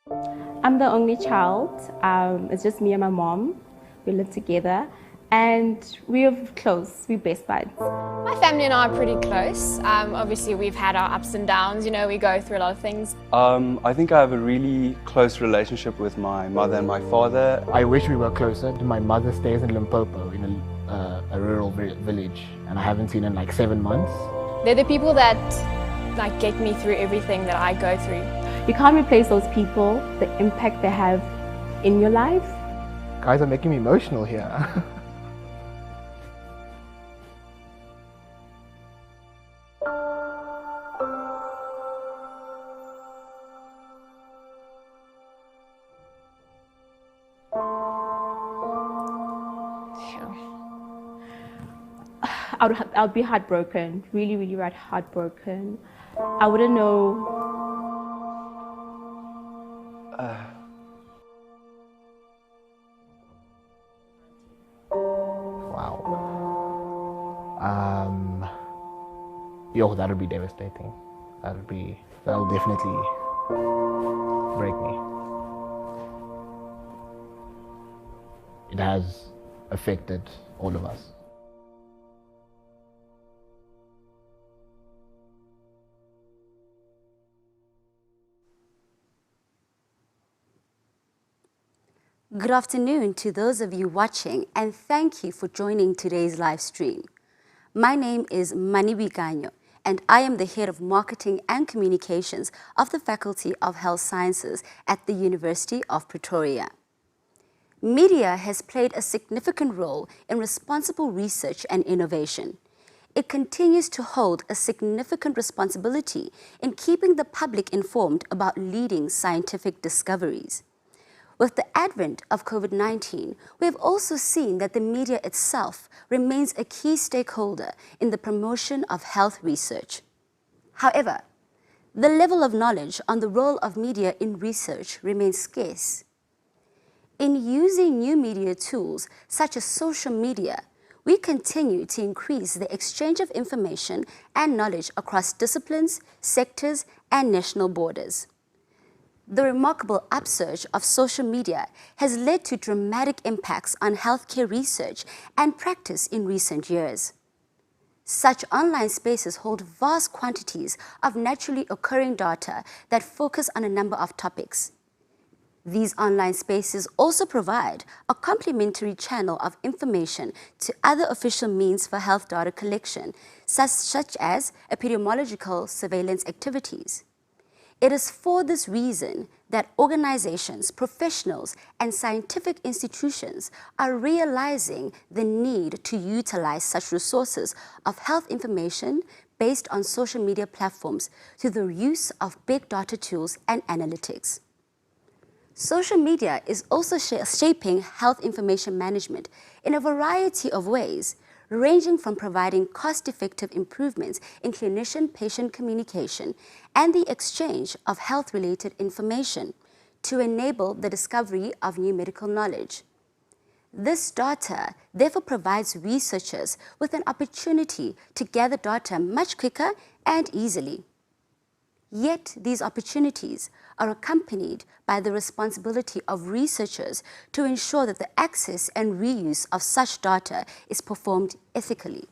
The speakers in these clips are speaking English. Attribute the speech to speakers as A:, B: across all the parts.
A: I'm the only child. It's just me and my mom. We live together and we're close. We're best buds.
B: My family and I are pretty close. Obviously, we've had our ups and downs. You know, we go through a lot of things.
C: I think I have a really close relationship with my mother and my father.
D: I wish we were closer. My mother stays in Limpopo in a rural village, and I haven't seen her in like 7 months.
B: They're the people that like get me through everything that I go through.
A: You can't replace those people, the impact they have in your life.
D: Guys are making me emotional here.
A: I would be heartbroken, really, really heartbroken. I wouldn't know.
D: Wow. Yo, that would be devastating. That'll definitely break me. It has affected all of us.
E: Good afternoon to those of you watching, and thank you for joining today's live stream. My name is Manibi Ganyo, and I am the Head of Marketing and Communications of the Faculty of Health Sciences at the University of Pretoria. Media has played a significant role in responsible research and innovation. It continues to hold a significant responsibility in keeping the public informed about leading scientific discoveries. With the advent of COVID-19, we have also seen that the media itself remains a key stakeholder in the promotion of health research. However, the level of knowledge on the role of media in research remains scarce. In using new media tools such as social media, we continue to increase the exchange of information and knowledge across disciplines, sectors, and national borders. The remarkable upsurge of social media has led to dramatic impacts on healthcare research and practice in recent years. Such online spaces hold vast quantities of naturally occurring data that focus on a number of topics. These online spaces also provide a complementary channel of information to other official means for health data collection, such as epidemiological surveillance activities. It is for this reason that organizations, professionals, and scientific institutions are realizing the need to utilize such resources of health information based on social media platforms through the use of big data tools and analytics. Social media is also shaping health information management in a variety of ways, ranging from providing cost-effective improvements in clinician-patient communication and the exchange of health-related information to enable the discovery of new medical knowledge. This data therefore provides researchers with an opportunity to gather data much quicker and easily. Yet these opportunities are accompanied by the responsibility of researchers to ensure that the access and reuse of such data is performed ethically.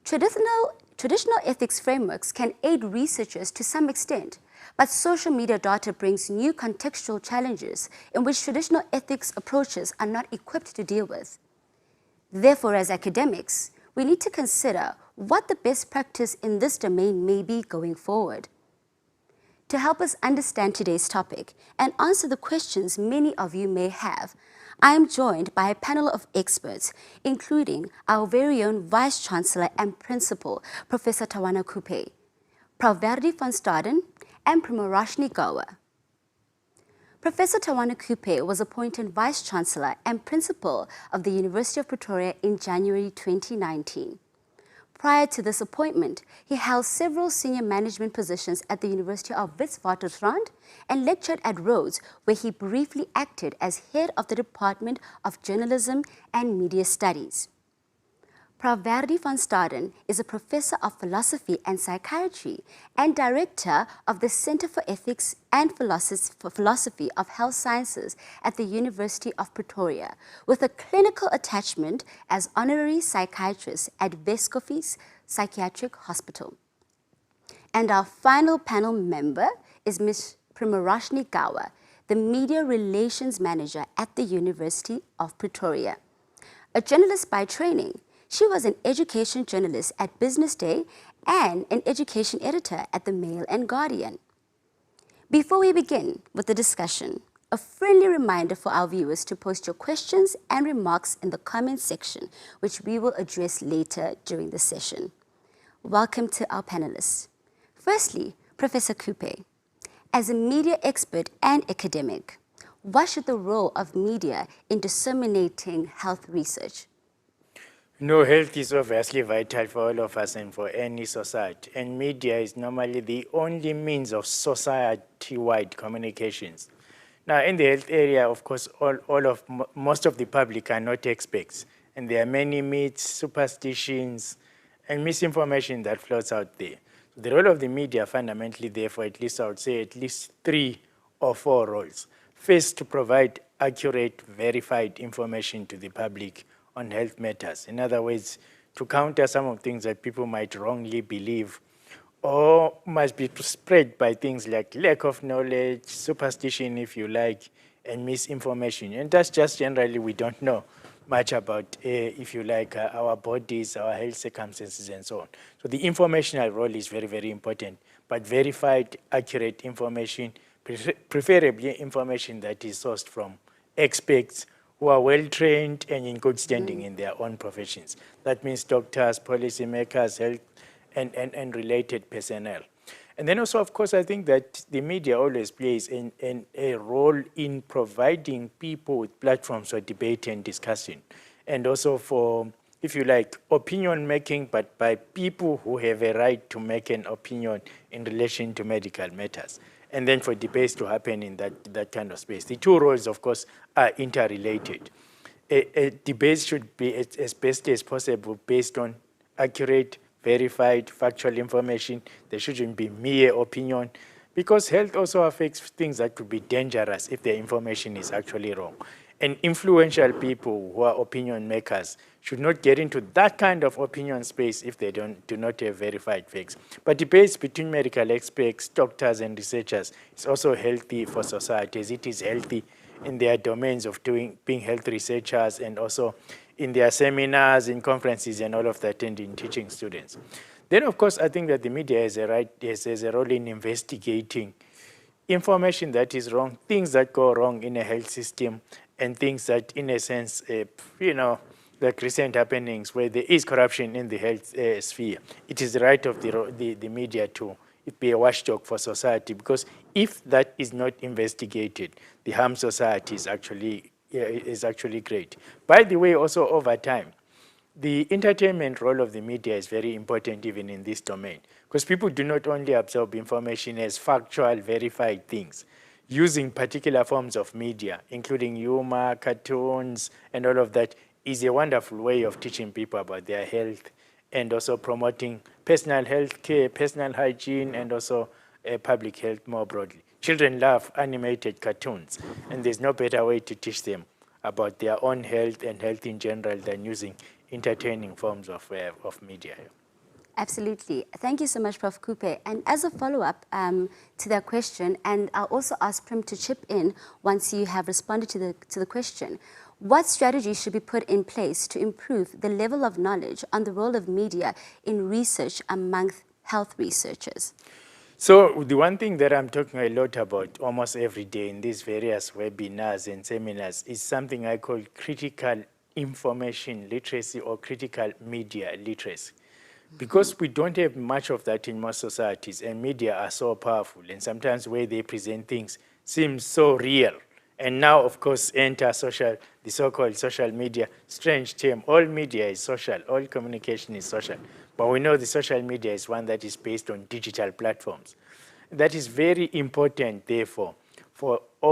E: Traditional ethics frameworks can aid researchers to some extent, but social media data brings new contextual challenges in which traditional ethics approaches are not equipped to deal with. Therefore, as academics, we need to consider what the best practice in this domain may be going forward. To help us understand today's topic and answer the questions many of you may have, I am joined by a panel of experts, including our very own Vice-Chancellor and Principal, Professor Tawana Kupe, Prof. Verdi van Staden, and Primoshini Gawa. Professor Tawana Kupe was appointed Vice-Chancellor and Principal of the University of Pretoria in January 2019. Prior to this appointment, he held several senior management positions at the University of Witwatersrand and lectured at Rhodes, where he briefly acted as head of the Department of Journalism and Media Studies. Praverdi van Staden is a professor of philosophy and psychiatry and director of the Center for Ethics and Philosophy of Health Sciences at the University of Pretoria, with a clinical attachment as honorary psychiatrist at Weskoffies Psychiatric Hospital. And our final panel member is Ms. Primarashni Gawa, the Media Relations Manager at the University of Pretoria. A journalist by training, she was an education journalist at Business Day and an education editor at the Mail and Guardian. Before we begin with the discussion, a friendly reminder for our viewers to post your questions and remarks in the comment section, which we will address later during the session. Welcome to our panelists. Firstly, Professor Kupe, as a media expert and academic, what should the role of media in disseminating health research?
F: No, health is obviously vital for all of us and for any society. And media is normally the only means of society-wide communications. Now, in the health area, of course, most of the public are not experts. And there are many myths, superstitions, and misinformation that floats out there. So the role of the media fundamentally, therefore, at least I would say at least 3 or 4 roles. First, to provide accurate, verified information to the public on health matters. In other words, to counter some of the things that people might wrongly believe or must be spread by things like lack of knowledge, superstition, if you like, and misinformation. And that's just generally we don't know much about, if you like, our bodies, our health circumstances, and so on. So the informational role is very, very important, but verified, accurate information, preferably information that is sourced from experts who are well-trained and in good standing in their own professions. That means doctors, policymakers, health, and related personnel. And then also, of course, I think that the media always plays a role in providing people with platforms for debate and discussion, and also for, if you like, opinion making, but by people who have a right to make an opinion in relation to medical matters, and then for debates to happen in that kind of space. The 2 roles, of course, are interrelated. A debate should be, as best as possible, based on accurate, verified, factual information. There shouldn't be mere opinion, because health also affects things that could be dangerous if the information is actually wrong. And influential people who are opinion makers should not get into that kind of opinion space if they do not have verified facts. But debates between medical experts, doctors, and researchers is also healthy for society, as it is healthy in their domains of being health researchers, and also in their seminars, in conferences, and all of that, and in teaching students. Then, of course, I think that the media has a role in investigating information that is wrong, things that go wrong in a health system, and things that, in a sense, like recent happenings where there is corruption in the health sphere. It is the right of the media to be a watchdog for society, because if that is not investigated, the harm society is actually great. By the way, also over time, the entertainment role of the media is very important even in this domain, because people do not only absorb information as factual, verified things. Using particular forms of media, including humor, cartoons, and all of that, is a wonderful way of teaching people about their health, and also promoting personal health care, personal hygiene, and also public health more broadly. Children love animated cartoons, and there's no better way to teach them about their own health and health in general than using entertaining forms of media.
E: Absolutely. Thank you so much, Prof. Kupe. And as a follow-up to that question, and I'll also ask Prim to chip in once you have responded to the question, what strategies should be put in place to improve the level of knowledge on the role of media in research among health researchers?
F: So the one thing that I'm talking a lot about almost every day in these various webinars and seminars is something I call critical information literacy or critical media literacy. Because we don't have much of that in most societies, and media are so powerful, and sometimes the way they present things seems so real. And now, of course, enter the so-called social media. Strange term, all media is social, all communication is social. But we know the social media is one that is based on digital platforms. That is very important, therefore,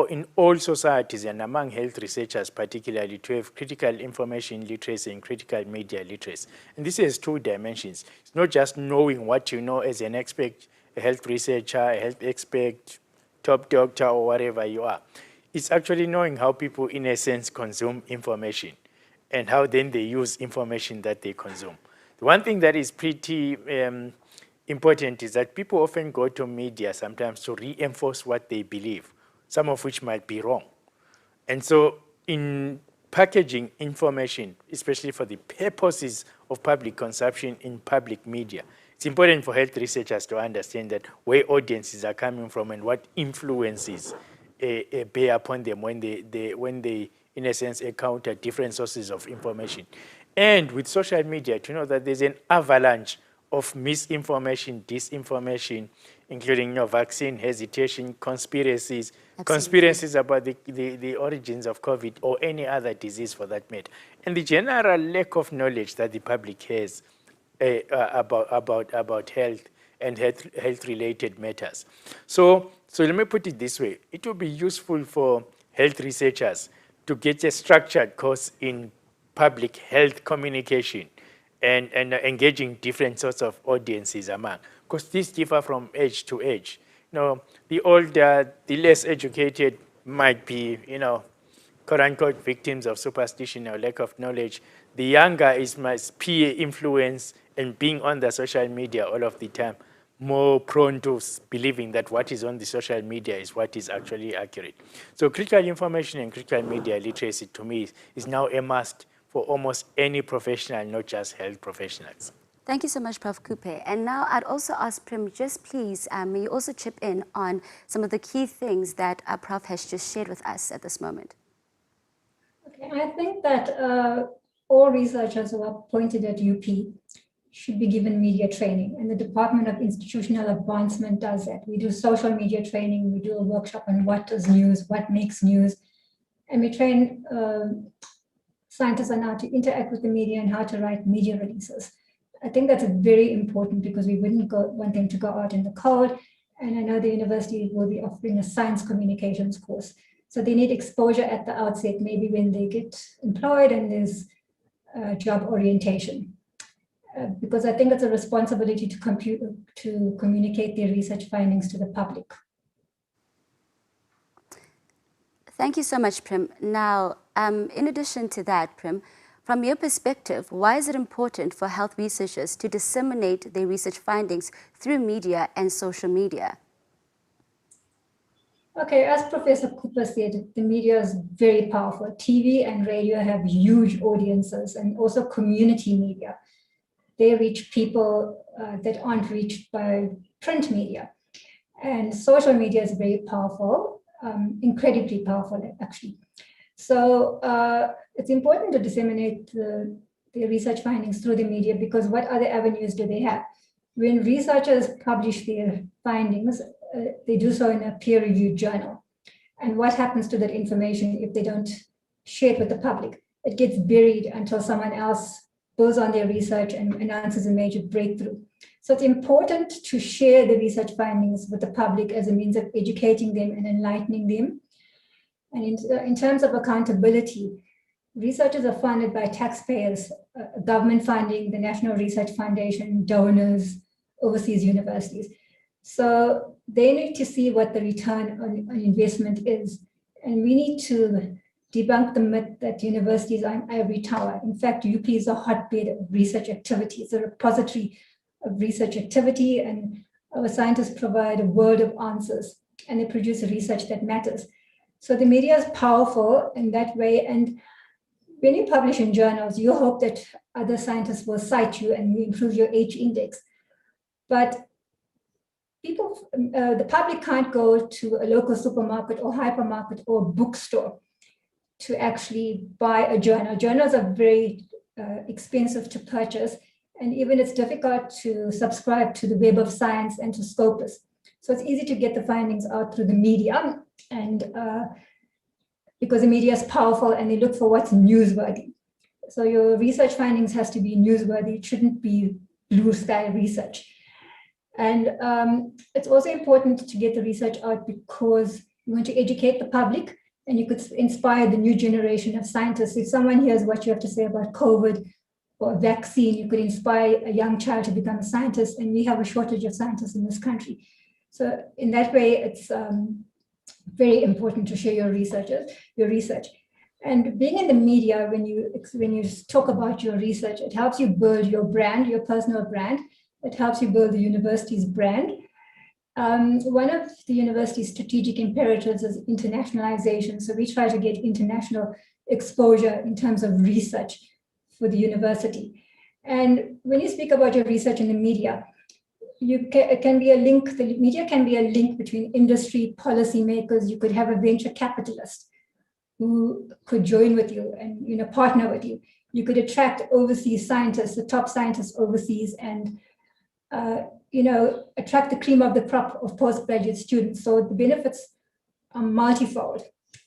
F: in all societies and among health researchers particularly, to have critical information literacy and critical media literacy. And this has two dimensions. It's not just knowing what you know as an expert, a health researcher, a health expert, top doctor, or whatever you are. It's actually knowing how people, in a sense, consume information and how then they use information that they consume. The one thing that is pretty important is that people often go to media sometimes to reinforce what they believe, some of which might be wrong. And so in packaging information, especially for the purposes of public consumption in public media, it's important for health researchers to understand that where audiences are coming from and what influences bear upon them when they, in a sense, encounter different sources of information. And with social media, to know that there's an avalanche of misinformation, disinformation, including vaccine hesitation, conspiracies, conspiracies about the origins of COVID or any other disease for that matter, and the general lack of knowledge that the public has about health and health-related matters. So let me put it this way. It will be useful for health researchers to get a structured course in public health communication and engaging different sorts of audiences among, because these differ from age to age. The older, the less educated might be, quote unquote, victims of superstition or lack of knowledge. The younger is my peer influence and being on the social media all of the time, more prone to believing that what is on the social media is what is actually accurate. So critical information and critical media literacy, to me, is now a must for almost any professional, not just health professionals.
E: Thank you so much, Prof. Kupe. And now I'd also ask Prim, just please, may you also chip in on some of the key things that Prof has just shared with us at this moment.
G: Okay, I think that all researchers who are appointed at UP should be given media training, and the Department of Institutional Advancement does that. We do social media training, we do a workshop on what is news, what makes news, and we train scientists on how to interact with the media and how to write media releases. I think that's very important because we wouldn't want them to go out in the cold, and I know the university will be offering a science communications course. So they need exposure at the outset, maybe when they get employed and there's job orientation. Because I think it's a responsibility to communicate their research findings to the public.
E: Thank you so much, Prim. Now, in addition to that, Prim, from your perspective, why is it important for health researchers to disseminate their research findings through media and social media?
G: Okay, as Professor Cooper said, the media is very powerful. TV and radio have huge audiences, and also community media. They reach people that aren't reached by print media. And social media is very powerful, incredibly powerful, actually. So it's important to disseminate the research findings through the media, because what other avenues do they have? When researchers publish their findings, they do so in a peer-reviewed journal. And what happens to that information if they don't share it with the public? It gets buried until someone else goes on their research and announces a major breakthrough. So it's important to share the research findings with the public as a means of educating them and enlightening them. And in terms of accountability, researchers are funded by taxpayers, government funding, the National Research Foundation, donors, overseas universities. So they need to see what the return on investment is. And we need to debunk the myth that universities are an ivory tower. In fact, UP is a hotbed of research activity. It's a repository of research activity, and our scientists provide a world of answers, and they produce research that matters. So the media is powerful in that way. And when you publish in journals, you hope that other scientists will cite you and you improve your H index. But people, the public can't go to a local supermarket or hypermarket or bookstore to actually buy a journal. Journals are very expensive to purchase, and even it's difficult to subscribe to the Web of Science and to Scopus. So it's easy to get the findings out through the media, and because the media is powerful and they look for what's newsworthy. So your research findings has to be newsworthy. It shouldn't be blue sky research. And it's also important to get the research out because You want to educate the public, and you could inspire the new generation of scientists. If someone hears what you have to say about COVID or vaccine, you could inspire a young child to become a scientist, and we have a shortage of scientists in this country. So in that way, it's very important to share your research. And being in the media, when you talk about your research, it helps you build your brand, your personal brand. It helps you build the university's brand. One of the university's strategic imperatives is internationalization. So we try to get international exposure in terms of research for the university. And when you speak about your research in the media, it can be a link, the media can be a link between industry, policymakers. You could have a venture capitalist who could join with you and partner with you. You could attract overseas scientists, the top scientists overseas, and attract the cream of the crop of postgraduate students. So the benefits are multifold.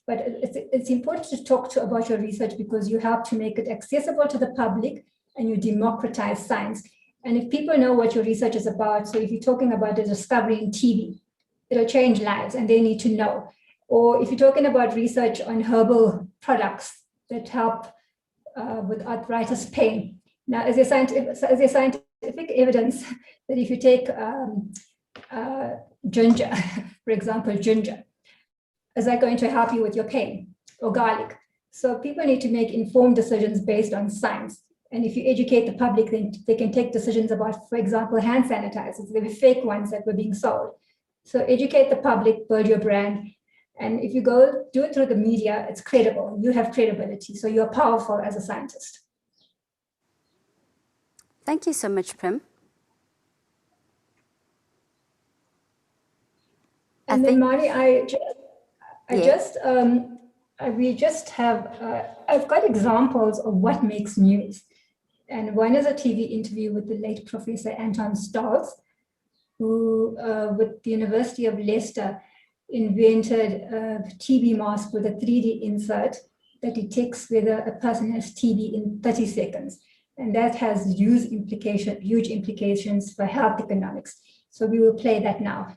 G: But it's important to talk about your research because you help to make it accessible to the public and you democratize science. And if people know what your research is about, so if you're talking about the discovery in TB, it'll change lives and they need to know. Or if you're talking about research on herbal products that help with arthritis pain. Now, is there scientific evidence that if you take ginger, for example, ginger, is that going to help you with your pain, or garlic? So people need to make informed decisions based on science. And if you educate the public, then they can take decisions about, for example, hand sanitizers. There were fake ones that were being sold. So educate the public, build your brand. And if you go do it through the media, it's credible. You have credibility. So you're powerful as a scientist.
E: Thank you so much, Prem.
G: And then Mani, I've got examples of what makes news. And one is a TV interview with the late Professor Anton Stolz, who with the University of Leicester invented a TB mask with a 3D insert that detects whether a person has TB in 30 seconds. And that has huge implications for health economics. So we will play that now.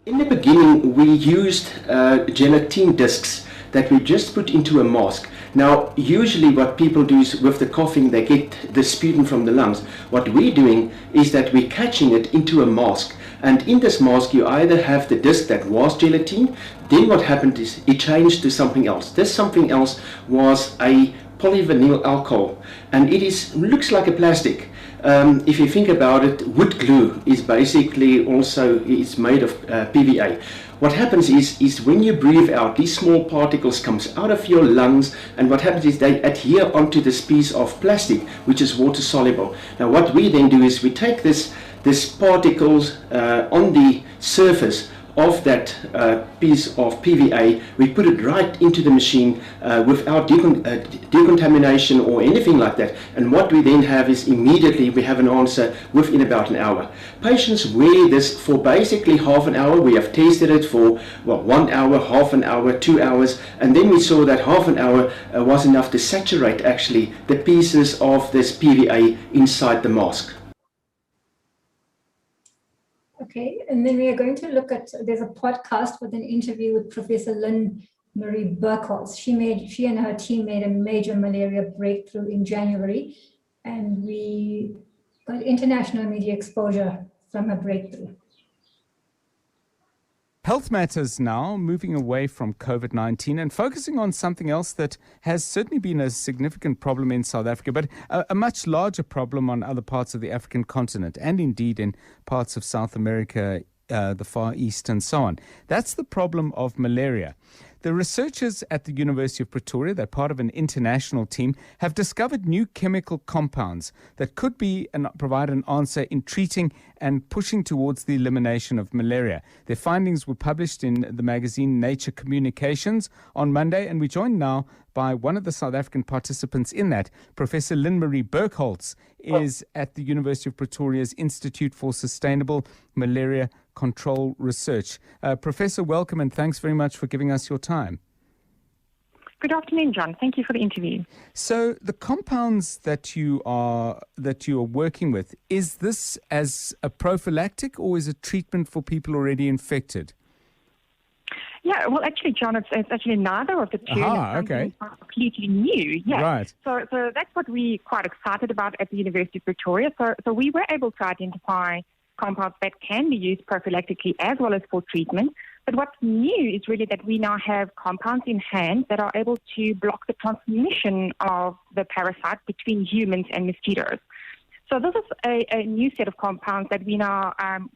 H: In the beginning, we used gelatin discs that we just put into a mask. Now, usually what people do is with the coughing, they get the sputum from the lungs. What we're doing is that we're catching it into a mask. And in this mask, you either have the disc that was gelatin, then what happened is it changed to something else. This something else was a polyvinyl alcohol, and it looks like a plastic. If you think about it, wood glue is basically it's made of PVA. What happens is when you breathe out, these small particles comes out of your lungs, and what happens is they adhere onto this piece of plastic, which is water soluble. Now what we then do is we take this particles on the surface of that piece of PVA, we put it right into the machine without decontamination or anything like that. And what we then have is immediately we have an answer within about an hour. Patients wear this for basically half an hour. We have tested it for 1 hour, half an hour, 2 hours, and then we saw that half an hour was enough to saturate actually the pieces of this PVA inside the mask.
G: Okay, and then we are going to look at, there's a podcast with an interview with Professor Lynn Marie Burkholz. She and her team made a major malaria breakthrough in January, and we got international media exposure from her breakthrough.
I: Health Matters now, moving away from COVID-19 and focusing on something else that has certainly been a significant problem in South Africa, but a much larger problem on other parts of the African continent and indeed in parts of South America, the Far East and so on. That's the problem of malaria. The researchers at the University of Pretoria, they're part of an international team, have discovered new chemical compounds that could provide an answer in treating and pushing towards the elimination of malaria. Their findings were published in the magazine Nature Communications on Monday, and we're joined now by one of the South African participants in that. Professor Lynn Marie Burkholz is at the University of Pretoria's Institute for Sustainable Malaria Control Research. Professor, welcome and thanks very much for giving us your time.
J: Good afternoon, John. Thank you for the interview.
I: So the compounds that you are working with, is this as a prophylactic or is it treatment for people already infected?
J: Yeah, well, actually, John, it's actually neither of the two.
I: Okay.
J: It's completely new. Yeah.
I: Right.
J: So that's what we're quite excited about at the University of Pretoria. So we were able to identify compounds that can be used prophylactically as well as for treatment. But what's new is really that we now have compounds in hand that are able to block the transmission of the parasite between humans and mosquitoes. So this is a new set of compounds that we now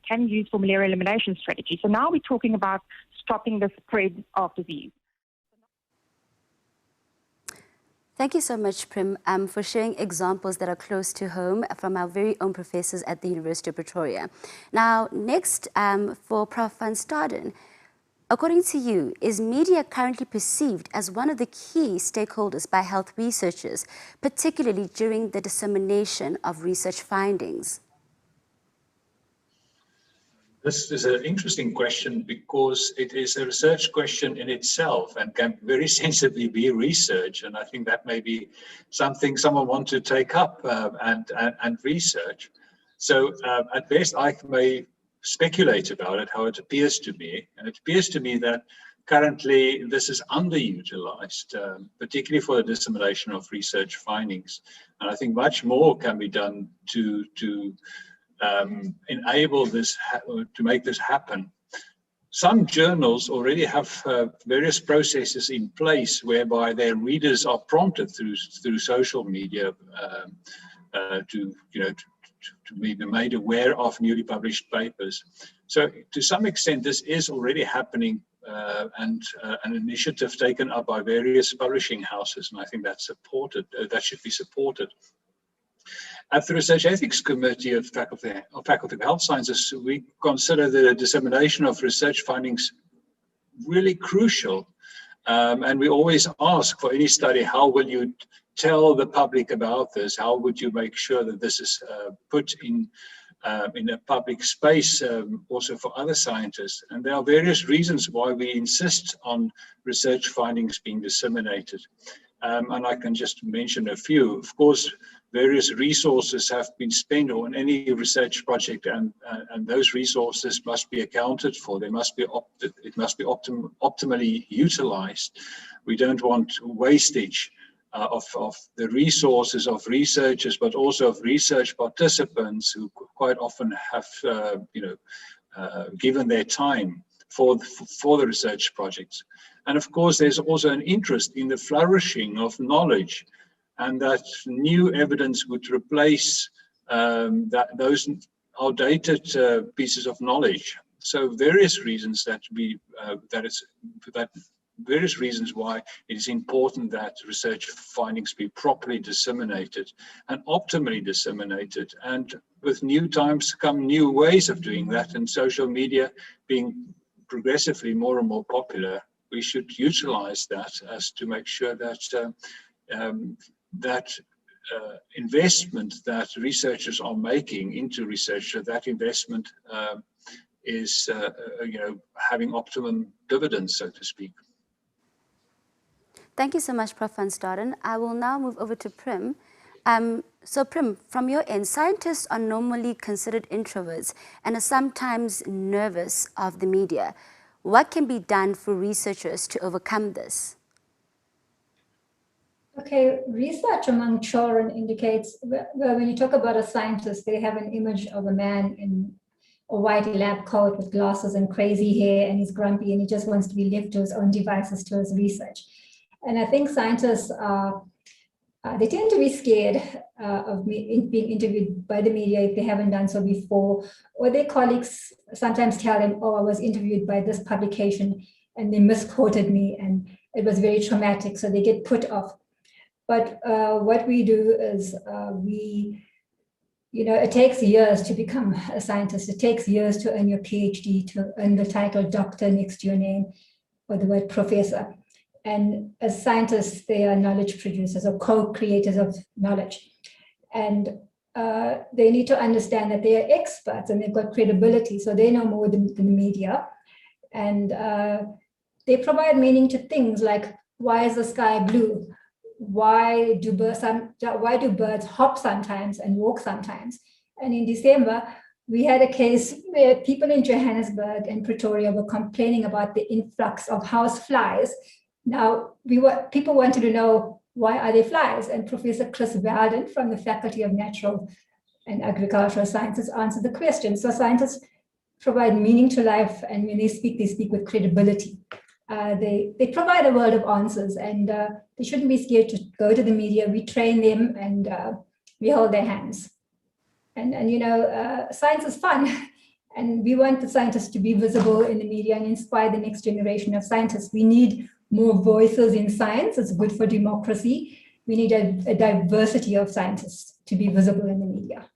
J: can use for malaria elimination strategy. So now we're talking about stopping the spread of disease.
E: Thank you so much, Prim, for sharing examples that are close to home from our very own professors at the University of Pretoria. Now, next, for Prof. van Staden, according to you, is media currently perceived as one of the key stakeholders by health researchers, particularly during the dissemination of research findings?
K: This is an interesting question because it is a research question in itself and can very sensibly be research. And I think that may be something someone wants to take up and research. So at best, I may speculate about it, how it appears to me. And it appears to me that currently this is underutilized, particularly for the dissemination of research findings. And I think much more can be done to enable this, to make this happen. Some journals already have various processes in place whereby their readers are prompted through social media to be made aware of newly published papers. So to some extent, this is already happening and an initiative taken up by various publishing houses, and I think that's supported. That should be supported. At the Research Ethics Committee of Faculty of Health Sciences, we consider the dissemination of research findings really crucial. And we always ask for any study, how will you tell the public about this? How would you make sure that this is put in a public space also for other scientists? And there are various reasons why we insist on research findings being disseminated. And I can just mention a few. Of course, various resources have been spent on any research project, and those resources must be accounted for. They must be it must be optimally utilized. We don't want wastage of the resources of researchers, but also of research participants who quite often have given their time for the research projects. And of course, there's also an interest in the flourishing of knowledge, and that new evidence would replace those outdated pieces of knowledge. So various reasons various reasons why it is important that research findings be properly disseminated and optimally disseminated. And with new times come new ways of doing that, and social media being progressively more and more popular, we should utilize that as to make sure that investment that researchers are making into research, that investment is having optimum dividends, so to speak.
E: Thank you so much, Prof. van Staden. I will now move over to Prim. So Prim, from your end, scientists are normally considered introverts and are sometimes nervous of the media. What can be done for researchers to overcome this?
G: Okay, research among children indicates, well, when you talk about a scientist, they have an image of a man in a white lab coat with glasses and crazy hair, and he's grumpy and he just wants to be left to his own devices, to his research. And I think scientists they tend to be scared of being interviewed by the media if they haven't done so before, or their colleagues sometimes tell them, oh, I was interviewed by this publication and they misquoted me and it was very traumatic, so they get put off. But what we do is it takes years to become a scientist. It takes years to earn your PhD, to earn the title doctor next to your name or the word professor. And as scientists, they are knowledge producers or co-creators of knowledge. And they need to understand that they are experts and they've got credibility, so they know more than the media. And they provide meaning to things like, why is the sky blue? Why do birds hop sometimes and walk sometimes? And in December, We had a case where people in Johannesburg and Pretoria were complaining about the influx of house flies. Now, people wanted to know, why are there flies? And Professor Chris Walden from the Faculty of Natural and Agricultural Sciences answered the question. So scientists provide meaning to life, and when they speak with credibility. They provide a world of answers, and they shouldn't be scared to go to the media. We train them, and we hold their hands. And you know, science is fun, and we want the scientists to be visible in the media and inspire the next generation of scientists. We need more voices in science. It's good for democracy. We need a diversity of scientists to be visible in the media.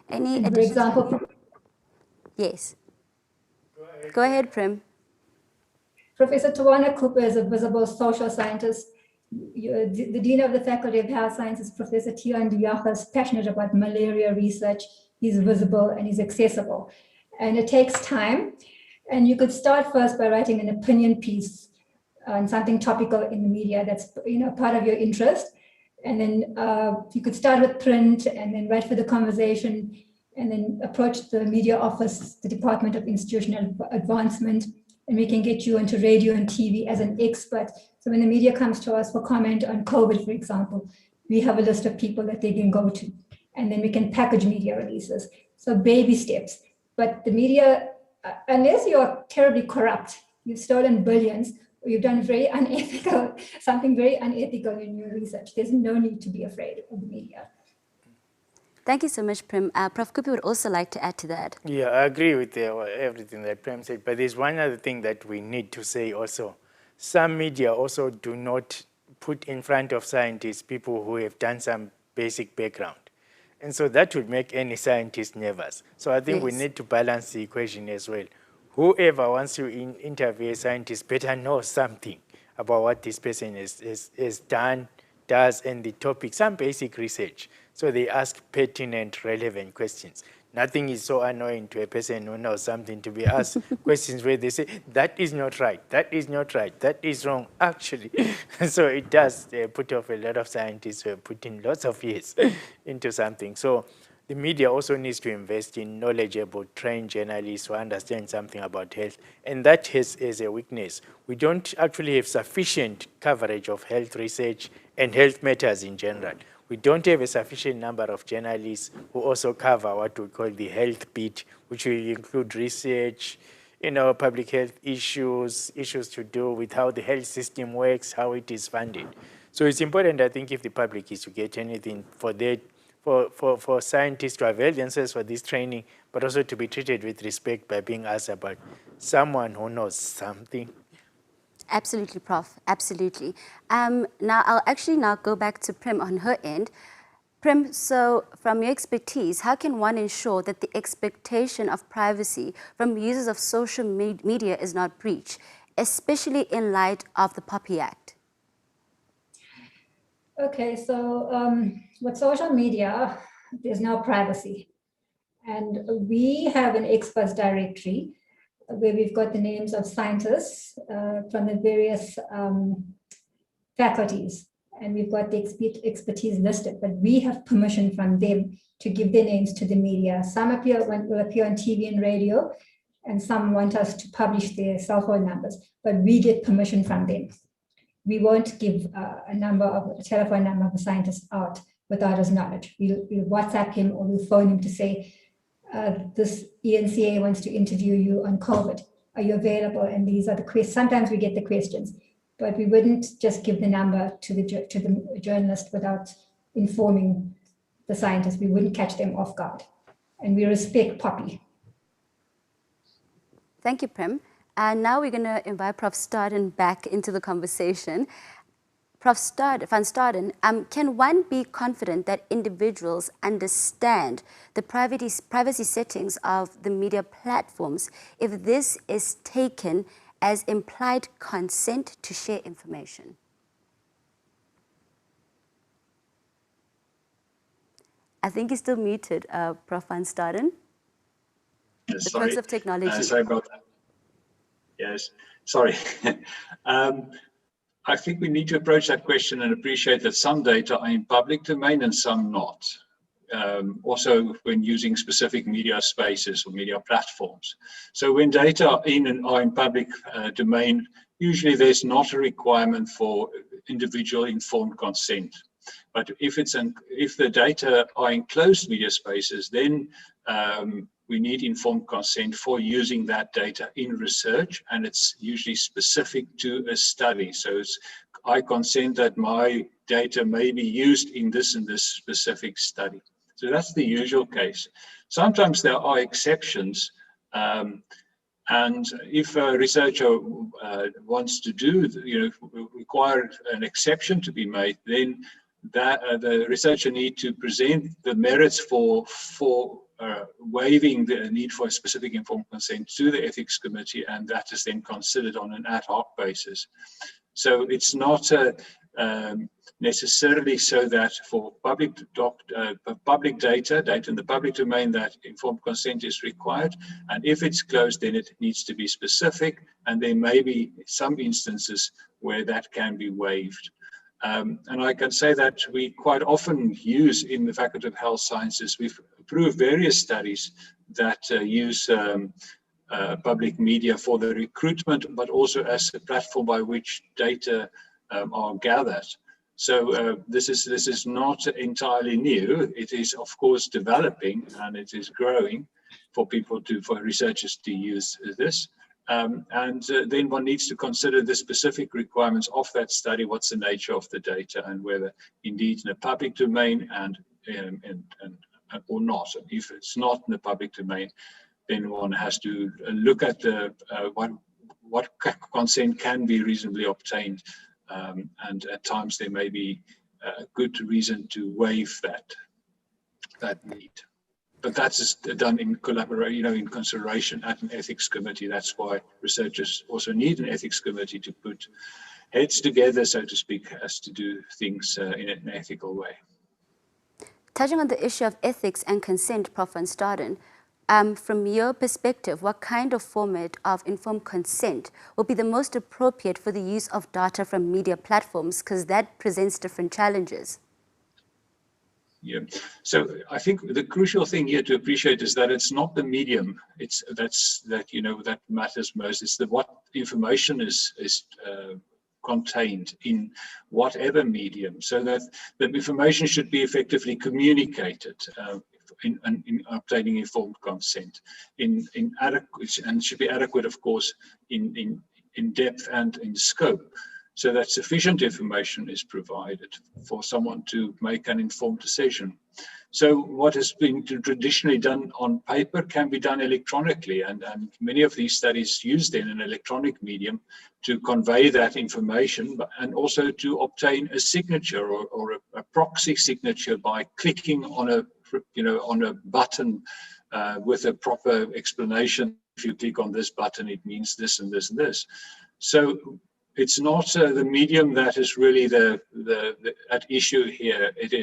G: For example,
E: yes. Go ahead, Prem.
G: Professor Tawana Cooper is a visible social scientist. The Dean of the Faculty of Health Sciences, Professor Tian Diacha, is passionate about malaria research. He's visible and he's accessible. And it takes time. And you could start first by writing an opinion piece on something topical in the media that's part of your interest. And then you could start with print and then write for the conversation and then approach the media office, the Department of Institutional Advancement, and we can get you onto radio and TV as an expert. So when the media comes to us for comment on COVID, for example, we have a list of people that they can go to, and then we can package media releases. So baby steps. But the media, unless you're terribly corrupt, you've stolen billions, or you've done something very unethical in your research, there's no need to be afraid of the media.
E: Thank you so much, Prem. Prof. Kupi would also like to add to that.
F: Yeah, I agree with everything that Prem said, but there's one other thing that we need to say also. Some media also do not put in front of scientists people who have done some basic background. And so that would make any scientist nervous. So I think we need to balance the equation as well. Whoever wants to interview a scientist better know something about what this person has done, does, and the topic, some basic research. So they ask pertinent, relevant questions. Nothing is so annoying to a person who knows something to be asked questions where they say, that is not right, that is not right, that is wrong, actually. So it does put off a lot of scientists who are putting lots of years into something. So the media also needs to invest in knowledgeable, trained journalists who understand something about health. And that is a weakness. We don't actually have sufficient coverage of health research and health matters in general. We don't have a sufficient number of journalists who also cover what we call the health beat, which will include research, public health issues to do with how the health system works, how it is funded. So it's important, I think, if the public is to get anything for scientists to avail themselves for this training, but also to be treated with respect by being asked about someone who knows something.
E: Absolutely, Prof. Absolutely. Now, I'll actually now go back to Prem on her end. Prem, so from your expertise, how can one ensure that the expectation of privacy from users of social media is not breached, especially in light of the POPI Act?
G: Okay, so with social media, there's no privacy. And we have an experts directory where we've got the names of scientists from the various faculties, and we've got the expertise listed, but we have permission from them to give their names to the media. Some will appear on TV and radio, and some want us to publish their cell phone numbers, but we get permission from them. We won't give a telephone number of a scientist out without his knowledge. We'll WhatsApp him or we'll phone him to say, this ENCA wants to interview you on COVID. Are you available? And these are the questions. Sometimes we get the questions, but we wouldn't just give the number to the journalist without informing the scientist. We wouldn't catch them off guard. And we respect POPI.
E: Thank you, Prem. And now we're going to invite Prof. Staden back into the conversation. Prof. van Staden, can one be confident that individuals understand the privacy settings of the media platforms if this is taken as implied consent to share information? I think you're still muted, Prof. van Staden.
K: Yes,
E: the perks of technology.
K: Sorry about that. Yes, sorry. I think we need to approach that question and appreciate that some data are in public domain and some not. also when using specific media spaces or media platforms. So when data are in public domain, usually there's not a requirement for individual informed consent. But if the data are in closed media spaces, then we need informed consent for using that data in research, and it's usually specific to a study. So I consent that my data may be used in this and this specific study. So that's the usual case. Sometimes there are exceptions, and if a researcher wants to require an exception to be made, then the researcher needs to present the merits for waiving the need for a specific informed consent to the ethics committee, and that is then considered on an ad hoc basis. So it's not necessarily so that for public data in the public domain, that informed consent is required, and if it's closed, then it needs to be specific, and there may be some instances where that can be waived. And I can say that we quite often use in the Faculty of Health Sciences, we've approved various studies that use public media for the recruitment, but also as a platform by which data are gathered. So this is not entirely new. It is, of course, developing, and it is growing for researchers to use this. Then one needs to consider the specific requirements of that study, what's the nature of the data, and whether indeed in a public domain or not. And if it's not in the public domain, then one has to look at what consent can be reasonably obtained, and at times there may be a good reason to waive that need. But that's done in collaboration, in consideration at an ethics committee. That's why researchers also need an ethics committee to put heads together, so to speak, as to do things in an ethical way.
E: Touching on the issue of ethics and consent, Prof. van Staden, from your perspective, what kind of format of informed consent will be the most appropriate for the use of data from media platforms, because that presents different challenges?
K: Yeah, so I think the crucial thing here to appreciate is that it's not the medium that matters most. It's what information is contained in whatever medium, so that the information should be effectively communicated in obtaining informed consent, in adequate, and should be adequate, of course, in depth and in scope, so that sufficient information is provided for someone to make an informed decision. So what has been traditionally done on paper can be done electronically, and many of these studies use then an electronic medium to convey that information, and also to obtain a signature or a proxy signature by clicking on a button with a proper explanation. If you click on this button, it means this and this and this. So it's not the medium that is really the at issue here. It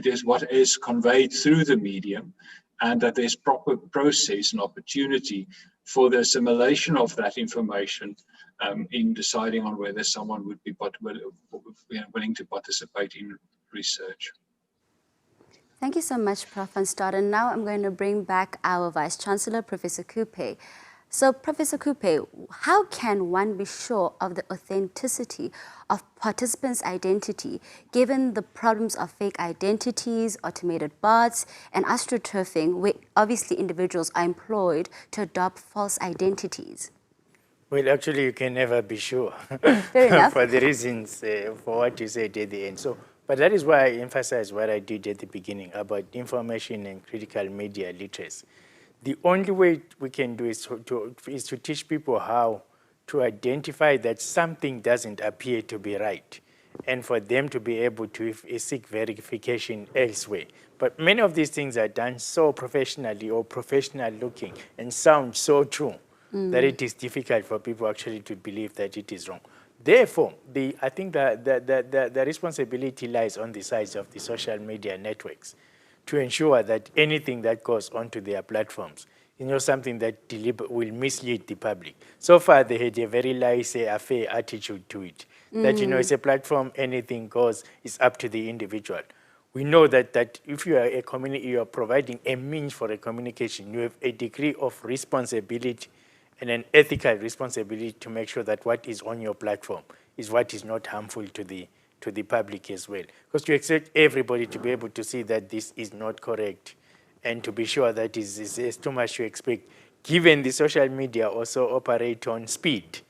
K: is what is conveyed through the medium, and that there's proper process and opportunity for the assimilation of that information in deciding on whether someone would be willing to participate in research.
E: Thank you so much, Prof. van Staden. Now I'm going to bring back our Vice Chancellor, Professor Kupe. So, Professor Kupe, how can one be sure of the authenticity of participants' identity, given the problems of fake identities, automated bots, and astroturfing, where obviously individuals are employed to adopt false identities?
F: Well, actually, you can never be sure.
E: Fair enough.
F: For the reasons, for what you said at the end. So, but that is why I emphasize what I did at the beginning about information and critical media literacy. The only way we can do is to teach people how to identify that something doesn't appear to be right, and for them to be able to seek verification elsewhere. But many of these things are done so professionally or professional looking and sound so true that it is difficult for people actually to believe that it is wrong. Therefore, I think the responsibility lies on the sides of the social media networks to ensure that anything that goes onto their platforms, something that will mislead the public. So far, they had a very laissez-faire attitude to it. That, it's a platform, anything goes, it's up to the individual. We know that if you are a community, you are providing a means for a communication. You have a degree of responsibility and an ethical responsibility to make sure that what is on your platform is what is not harmful to the public as well. Because you expect everybody to be able to see that this is not correct, and to be sure that is too much to expect, given the social media also operate on speed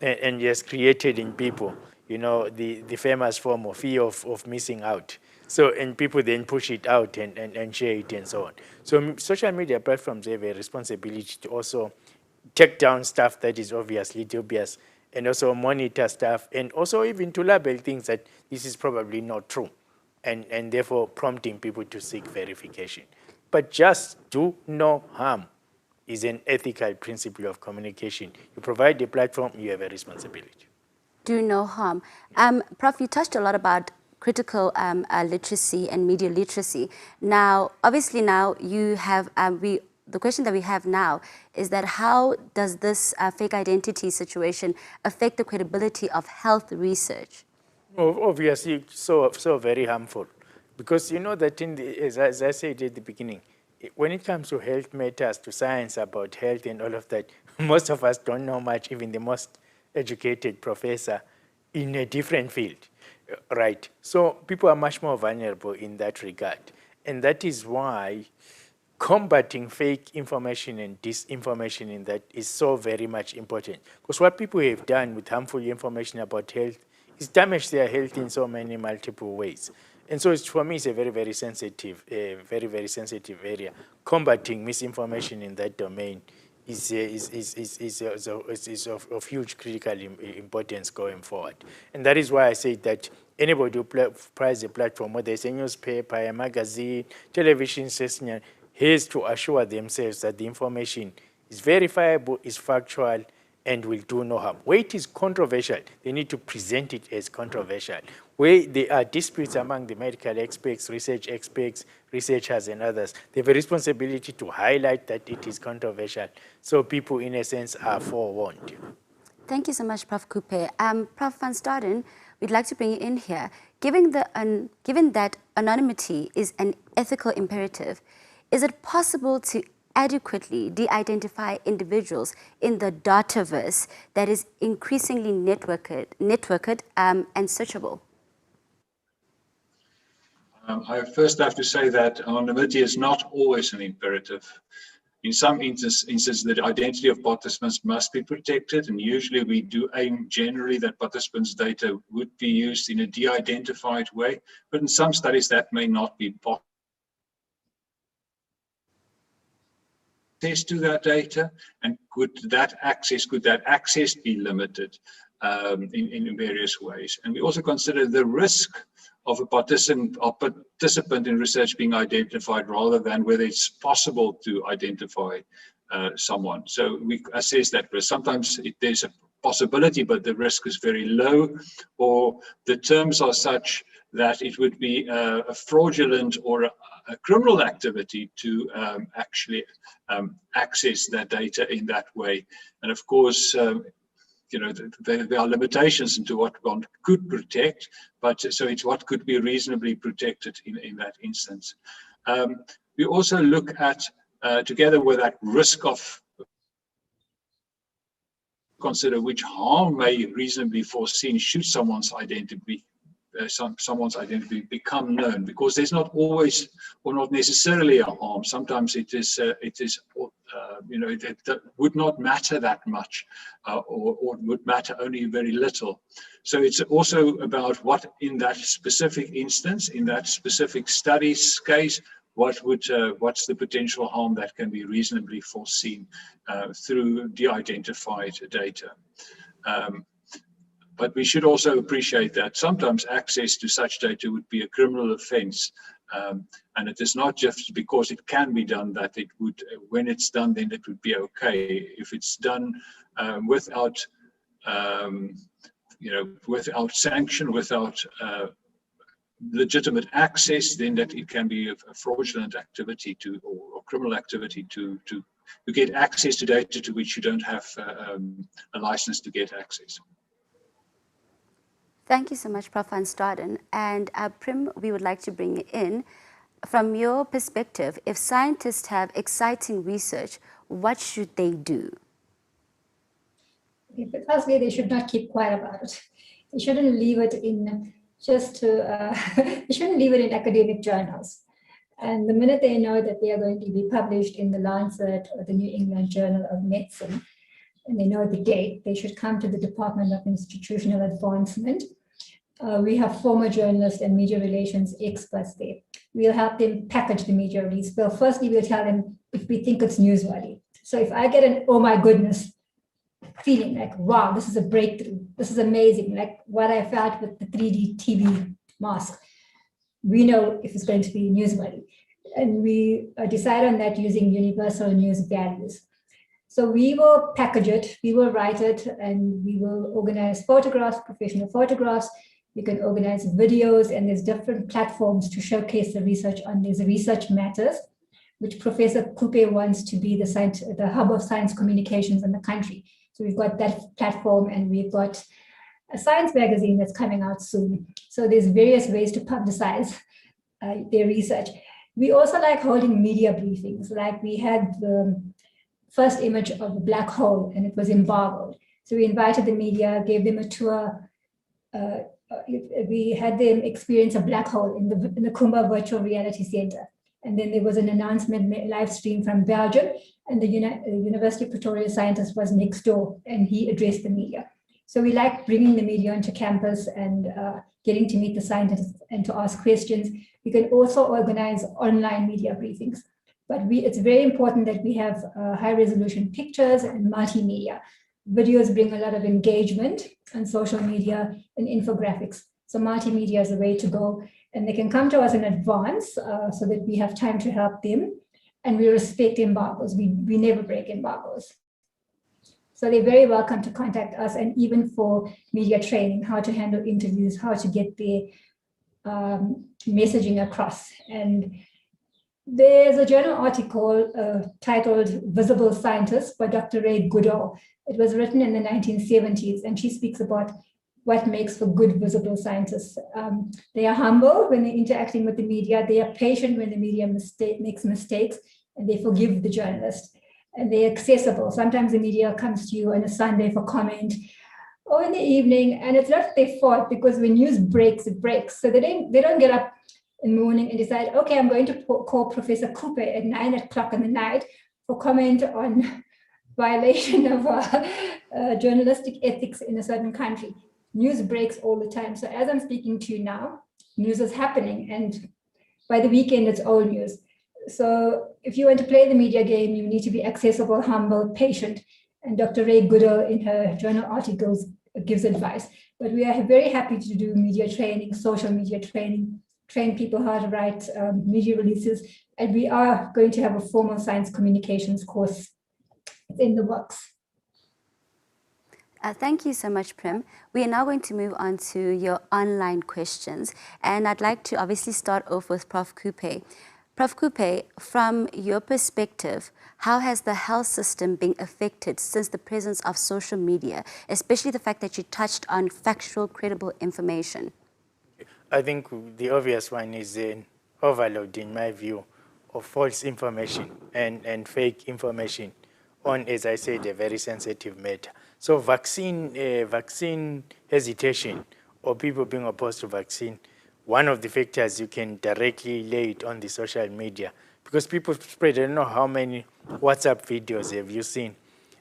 F: and just created in people, the famous form of fear of missing out. So, and people then push it out and share it and so on. So social media platforms have a responsibility to also take down stuff that is obviously dubious, and also monitor stuff, and also even to label things that this is probably not true, and therefore prompting people to seek verification. But just do no harm is an ethical principle of communication. You provide a platform, you have a responsibility.
E: Do no harm. Prof, you touched a lot about critical literacy and media literacy. Now, obviously now you have, the question that we have now is that how does this fake identity situation affect the credibility of health research?
F: Obviously, so very harmful. Because you know that as I said at the beginning, when it comes to health matters, to science about health and all of that, most of us don't know much, even the most educated professor in a different field, right? So people are much more vulnerable in that regard. And that is why combating fake information and disinformation in that is so very much important. Because what people have done with harmful information about health is damage their health in so many multiple ways. And so for me, it's a very, very sensitive area. Combating misinformation in that domain is of huge critical importance going forward. And that is why I say that anybody who provides a platform, whether it's a newspaper, a magazine, television station, has to assure themselves that the information is verifiable, is factual, and will do no harm. Where it is controversial, they need to present it as controversial. Where there are disputes among the medical experts, researchers, and others, they have a responsibility to highlight that it is controversial, so people, in a sense, are forewarned.
E: Thank you so much, Prof. Coupe. Prof. van Staden, we'd like to bring you in here. Given that anonymity is an ethical imperative, is it possible to adequately de-identify individuals in the dataverse that is increasingly networked and searchable?
K: I first have to say that anonymity is not always an imperative. In some instances, the identity of participants must be protected, and usually we do aim generally that participants' data would be used in a de-identified way, but in some studies that may not be possible. Access to that data, and could that access be limited in various ways? And we also consider the risk of a participant in research being identified rather than whether it's possible to identify someone. So we assess that risk. Sometimes there's a possibility, but the risk is very low, or the terms are such that it would be a fraudulent or a criminal activity to actually access that data in that way. And of course, there are limitations into what one could protect, but so it's what could be reasonably protected in that instance. We also look at, together with that risk of, consider which harm may reasonably foreseen should someone's identity become known, because there's not always or not necessarily a harm. Sometimes it would not matter that much, or would matter only very little. So it's also about what in that specific instance, in that specific study's case, what's the potential harm that can be reasonably foreseen through de-identified data. But we should also appreciate that sometimes access to such data would be a criminal offense. And it is not just because it can be done that it would, when it's done, then it would be okay. If it's done without sanction, without legitimate access, then that it can be a fraudulent activity or criminal activity to get access to data to which you don't have a license to get access.
E: Thank you so much, Prof. Van Staden. And Prim, we would like to bring you in. From your perspective, if scientists have exciting research, what should they do?
G: Firstly, they should not keep quiet about it. They shouldn't leave it in they shouldn't leave it in academic journals. And the minute they know that they are going to be published in the Lancet or the New England Journal of Medicine, and they know the date, they should come to the Department of Institutional Advancement. We have former journalists and media relations experts there. We'll help them package the media release. Well, firstly, we'll tell them if we think it's newsworthy. So if I get an, oh my goodness, feeling like, wow, this is a breakthrough, this is amazing, like what I felt with the 3D TV mask, we know if it's going to be newsworthy. And we decide on that using universal news values. So we will package it, we will write it, and we will organize photographs, professional photographs. You can organize videos, and there's different platforms to showcase the research on these research matters, which Professor Kupe wants to be the hub of science communications in the country. So we've got that platform, and we've got a science magazine that's coming out soon. So there's various ways to publicize their research. We also like holding media briefings, like we had the first image of a black hole, and it was embargoed. So we invited the media, gave them a tour. We had them experience a black hole in the Kumba Virtual Reality Center. And then there was an announcement live stream from Belgium, and the University of Pretoria scientist was next door, and he addressed the media. So we like bringing the media onto campus and getting to meet the scientists and to ask questions. We can also organize online media briefings. But it's very important that we have high resolution pictures and multimedia. Videos bring a lot of engagement on social media and infographics. So multimedia is the way to go. And they can come to us in advance so that we have time to help them. And we respect embargoes. We never break embargoes. So they're very welcome to contact us, and even for media training, how to handle interviews, how to get their messaging across. And there's a journal article titled Visible Scientists by Dr. Ray Goodall. It was written in the 1970s, and she speaks about what makes for good visible scientists. They are humble when they're interacting with the media. They are patient when the media makes mistakes, and they forgive the journalist. And they're accessible. Sometimes the media comes to you on a Sunday for comment or in the evening, and it's not their fault, because when news breaks, it breaks. So they don't get up in the morning and decide, okay, I'm going to call Professor Kupe at 9 o'clock in the night for comment on violation of journalistic ethics in a certain country. News breaks all the time. So as I'm speaking to you now, news is happening, and by the weekend, it's old news. So if you want to play the media game, you need to be accessible, humble, patient. And Dr. Ray Goodall in her journal articles gives advice. But we are very happy to do media training, social media training, train people how to write media releases. And we are going to have a formal science communications course in the works.
E: Thank you so much, Prim. We are now going to move on to your online questions. And I'd like to obviously start off with Prof. Kupe. Prof. Kupe, from your perspective, how has the health system been affected since the presence of social media, especially the fact that you touched on factual, credible information?
F: I think the obvious one is an overload, in my view, of false information and fake information on, as I said, a very sensitive matter. So vaccine hesitation, or people being opposed to vaccine, one of the factors you can directly lay it on the social media, because people spread, I don't know how many WhatsApp videos have you seen,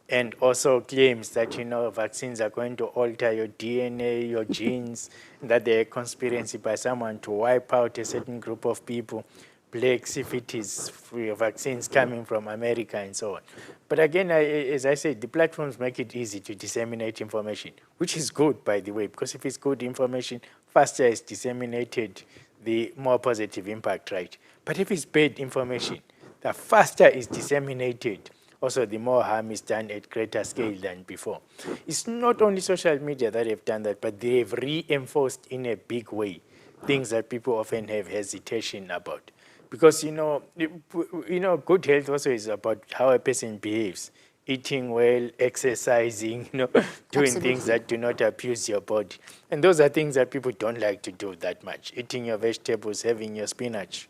F: and also claims that, vaccines are going to alter your DNA, your genes, that they're a conspiracy by someone to wipe out a certain group of people, blacks if it is vaccines coming from America and so on. But again, as I said, the platforms make it easy to disseminate information, which is good, by the way, because if it's good information, faster it's disseminated, the more positive impact, right? But if it's bad information, the faster it's disseminated, also the more harm is done at greater scale than before. It's not only social media that have done that, but they've reinforced in a big way things that people often have hesitation about. Because, good health also is about how a person behaves eating well, exercising, doing
E: Absolutely.
F: things that do not abuse your body. And those are things that people don't like to do that much. Eating your vegetables, having your spinach.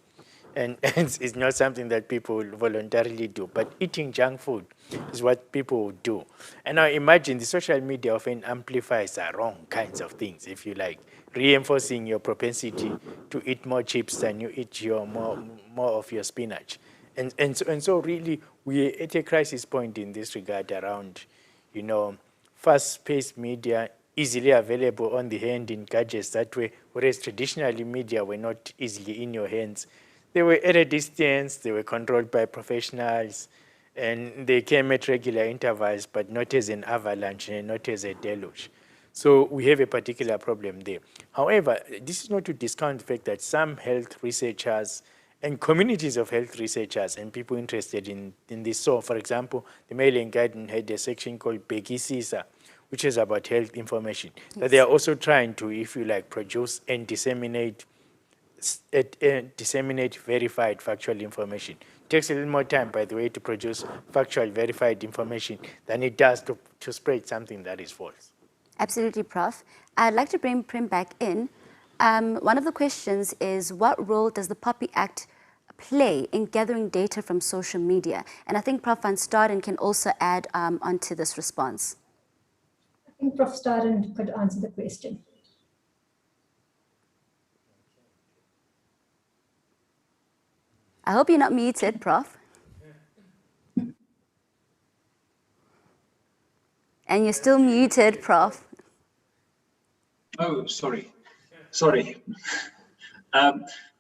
F: And it's not something that people voluntarily do. But eating junk food is what people do. And now imagine the social media often amplifies the wrong kinds of things, if you like, reinforcing your propensity to eat more chips than you eat your more of your spinach. And so really, we're at a crisis point in this regard around, fast-paced media, easily available on the hand in gadgets that way, whereas traditionally media were not easily in your hands. They were at a distance, they were controlled by professionals, and they came at regular intervals, but not as an avalanche and not as a deluge. So we have a particular problem there. However, this is not to discount the fact that some health researchers and communities of health researchers and people interested in this. So, for example, the Mail and Guardian had a section called Bekisisa, which is about health information. Yes. That they are also trying to, if you like, produce and disseminate verified factual information. It takes a little more time, by the way, to produce factual verified information than it does to spread something that is false.
E: Absolutely, Prof. I'd like to bring Prim back in. One of the questions is, what role does the POPI Act play in gathering data from social media? And I think Prof. van Staden can also add onto this response.
G: I think Prof. Staden could answer the question.
E: I hope you're not muted, Prof. And you're still muted, Prof.
K: Oh, sorry.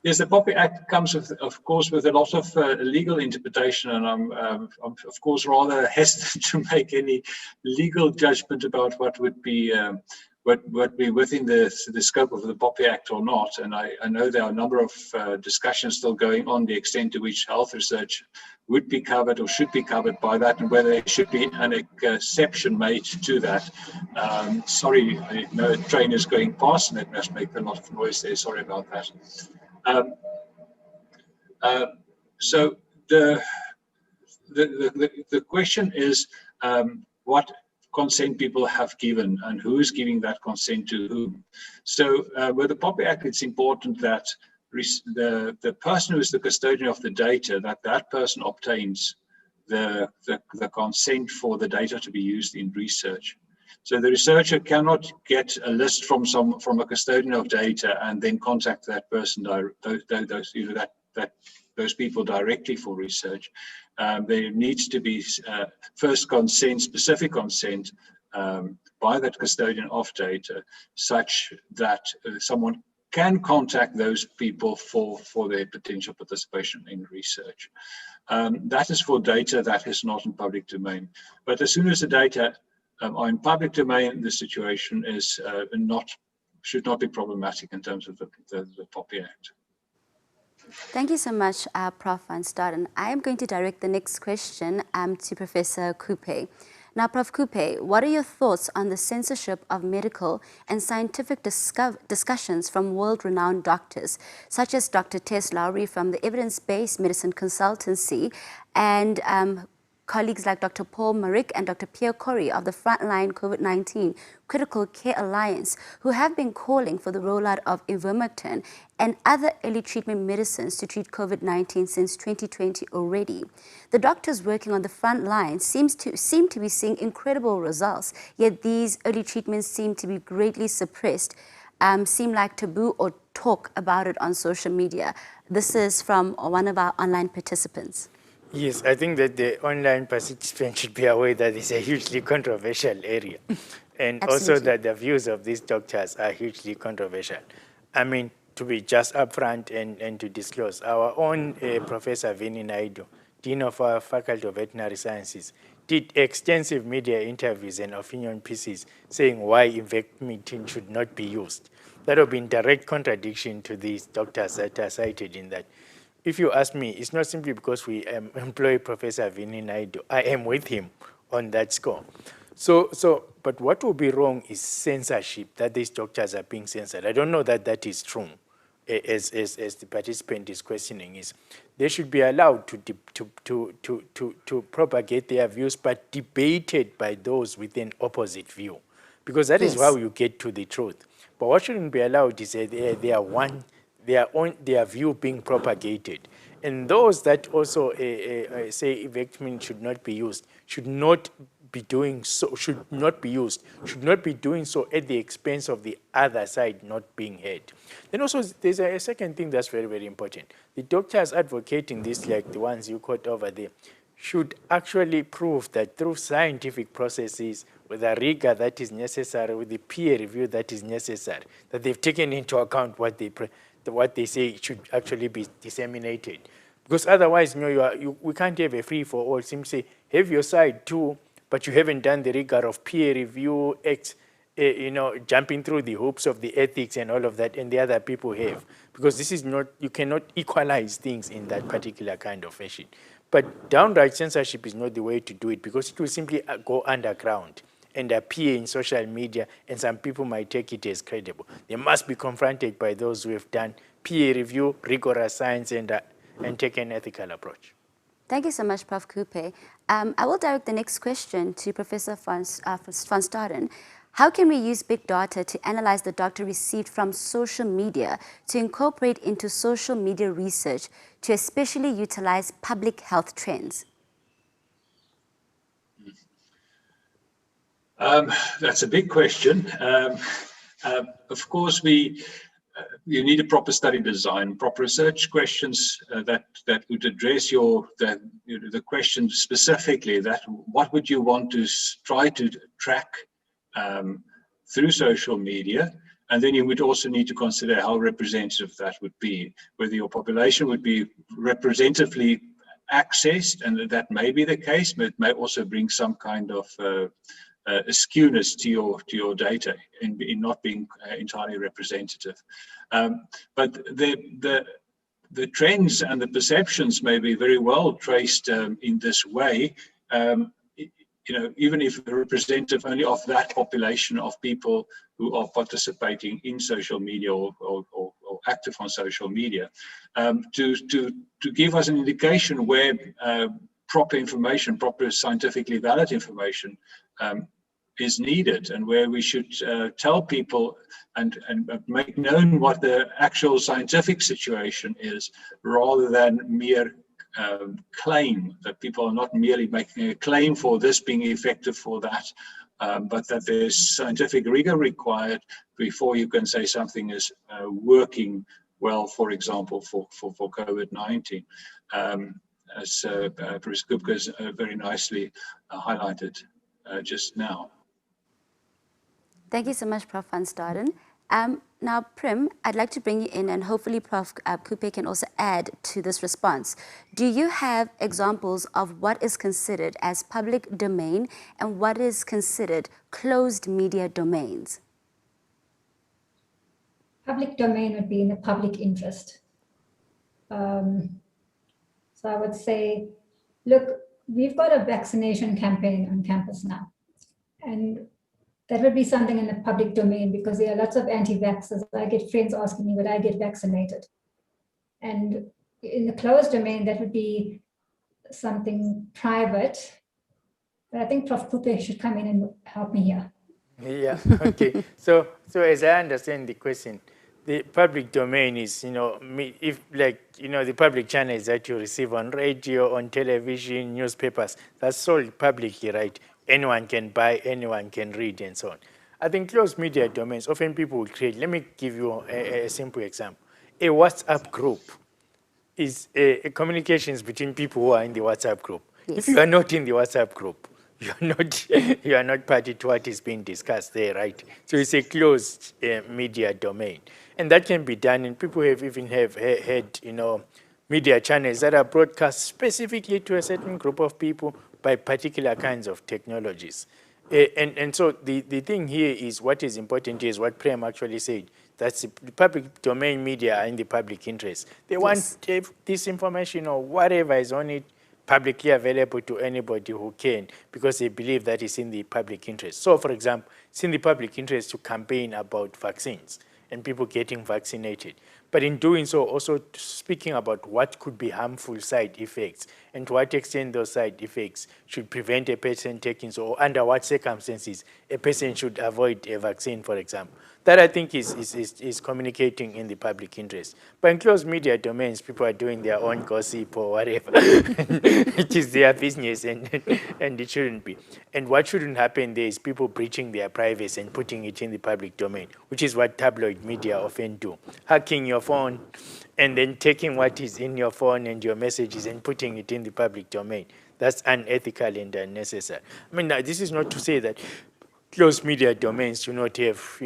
K: Yes, the POPI Act comes with, of course, with a lot of legal interpretation, and I'm of course rather hesitant to make any legal judgment about what would be within the scope of the POPI Act or not. And I know there are a number of discussions still going on the extent to which health research would be covered or should be covered by that, and whether there should be an exception made to that. Sorry, I know a train is going past and it must make a lot of noise there. Sorry about that. So the question is what consent people have given and who is giving that consent to whom. So with the POPI Act, it's important that the person who is the custodian of the data, that person obtains the consent for the data to be used in research. So the researcher cannot get a list from a custodian of data and then contact that person, those people directly for research. There needs to be first consent, specific consent by that custodian of data, such that someone can contact those people for their potential participation in research. That is for data that is not in public domain. But as soon as the data are in public domain, the situation is should not be problematic in terms of the POPI Act.
E: Thank you so much, Prof. van Staden. I am going to direct the next question to Professor Kupe. Now, Prof. Kupe, what are your thoughts on the censorship of medical and scientific discussions from world-renowned doctors, such as Dr. Tess Lowry from the Evidence-Based Medicine Consultancy and colleagues like Dr. Paul Marick and Dr. Pierre Corey of the Frontline COVID-19 Critical Care Alliance, who have been calling for the rollout of ivermectin and other early treatment medicines to treat COVID-19 since 2020 already. The doctors working on the front line seem to be seeing incredible results, yet these early treatments seem to be greatly suppressed, seem like taboo or talk about it on social media. This is from one of our online participants.
F: Yes, I think that the online participants should be aware that it's a hugely controversial area. And
E: Absolutely.
F: Also that the views of these doctors are hugely controversial. I mean, to be just upfront and to disclose, our own Professor Vinny Naidu, Dean of our Faculty of Veterinary Sciences, did extensive media interviews and opinion pieces saying why ivermectin should not be used. That would be in direct contradiction to these doctors that are cited in that. If you ask me, it's not simply because we employ Professor Vinny Naidu. I am with him on that score. But what would be wrong is censorship, that these doctors are being censored. I don't know that that is true. as the participant is questioning, is they should be allowed to propagate their views, but debated by those with an opposite view, because that is how you get to the truth. But what shouldn't be allowed is their view being propagated. And those that also say eviction should not be used, should not be doing so at the expense of the other side not being heard. Then also there's a second thing that's very, very important. The doctors advocating this, like the ones you quote over there, should actually prove that through scientific processes, with the rigor that is necessary, with the peer review that is necessary, that they've taken into account what they say should actually be disseminated. Because otherwise, we can't have a free for all. Simply have your side too, but you haven't done the rigor of peer review, jumping through the hoops of the ethics and all of that, and the other people have. Because this is not, you cannot equalize things in that particular kind of fashion. But downright censorship is not the way to do it, because it will simply go underground and appear in social media, and some people might take it as credible. They must be confronted by those who have done peer review, rigorous science, and take an ethical approach.
E: Thank you so much, Prof. Kupe. I will direct the next question to Professor van Staden. How can we use big data to analyze the data received from social media to incorporate into social media research to especially utilize public health trends?
K: That's a big question. Of course, you need a proper study design, proper research questions that would address the question specifically. That what would you want to try to track through social media, and then you would also need to consider how representative that would be, whether your population would be representatively accessed, and that may be the case, but it may also bring some kind of a skewness to your data in not being entirely representative. But the trends and the perceptions may be very well traced in this way. Even if representative only of that population of people who are participating in social media or active on social media, to give us an indication where proper information, proper scientifically valid information is needed, and where we should tell people and make known what the actual scientific situation is, rather than mere claim, that people are not merely making a claim for this being effective for that, but that there's scientific rigor required before you can say something is working well, for example, for COVID-19, as Professor Kupke has very nicely highlighted just now.
E: Thank you so much, Prof. van Staden. Now, Prim, I'd like to bring you in, and hopefully Prof. Kupe can also add to this response. Do you have examples of what is considered as public domain and what is considered closed media domains?
G: Public domain would be in the public interest. So I would say, look, we've got a vaccination campaign on campus now. And that would be something in the public domain, because there are lots of anti-vaxxers. I get friends asking me, would I get vaccinated? And in the closed domain, that would be something private. But I think Prof. Kupe should come in and help me here.
F: Yeah, okay. So as I understand the question, the public domain is, the public channels that you receive on radio, on television, newspapers, that's sold publicly, right? Anyone can buy, anyone can read, and so on. I think closed media domains, often people will create, let me give you a simple example. A WhatsApp group is a communications between people who are in the WhatsApp group. Yes. If you are not in the WhatsApp group, you are not party to what is being discussed there, right? So it's a closed media domain. And that can be done, and people have even had, media channels that are broadcast specifically to a certain group of people by particular kinds of technologies. And so the thing here is, what is important is what Prem actually said. That's the public domain media are in the public interest. They want this information or whatever is on it publicly available to anybody who can, because they believe that is in the public interest. So, for example, it's in the public interest to campaign about vaccines and people getting vaccinated. But in doing so, also speaking about what could be harmful side effects and to what extent those side effects should prevent a person taking, so under what circumstances a person should avoid a vaccine, for example. That I think is communicating in the public interest. But in closed media domains, people are doing their own gossip or whatever. It is their business and it shouldn't be. And what shouldn't happen there is people breaching their privacy and putting it in the public domain, which is what tabloid media often do. Hacking your phone and then taking what is in your phone and your messages and putting it in the public domain. That's unethical and unnecessary. I mean, this is not to say that closed media domains do not have,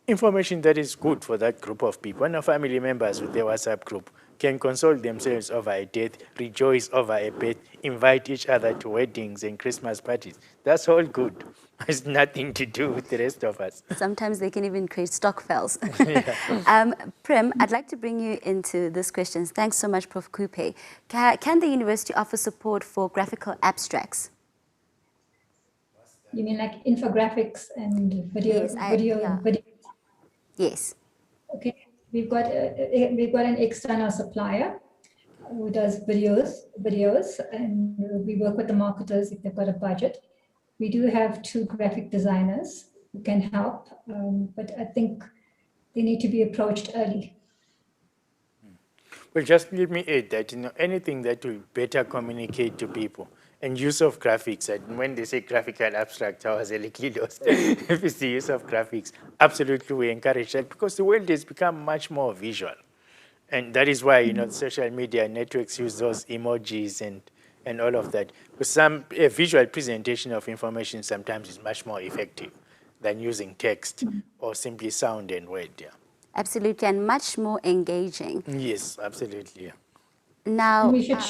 F: information that is good for that group of people. And our family members with their WhatsApp group can console themselves over a death, rejoice over a birth, invite each other to weddings and Christmas parties. That's all good. It's nothing to do with the rest of us.
E: Sometimes they can even create stockpiles.
F: Yeah.
E: Prem, I'd like to bring you into this question. Thanks so much, Prof. Kupe. Can the university offer support for graphical abstracts?
G: You mean like infographics and video?
E: Yes, Yes.
G: Okay, we've got an external supplier who does videos, and we work with the marketers if they've got a budget. We do have 2 graphic designers who can help, but I think they need to be approached early.
F: Well, just let me add that anything that will better communicate to people. And use of graphics, and when they say graphical abstract, I was a little lost. If it's the use of graphics, absolutely we encourage that because the world has become much more visual. And that is why, the social media networks use those emojis and all of that. Because a visual presentation of information sometimes is much more effective than using text or simply sound and word. Yeah.
E: Absolutely, and much more engaging.
F: Yes, absolutely. Yeah.
E: Now,
G: we should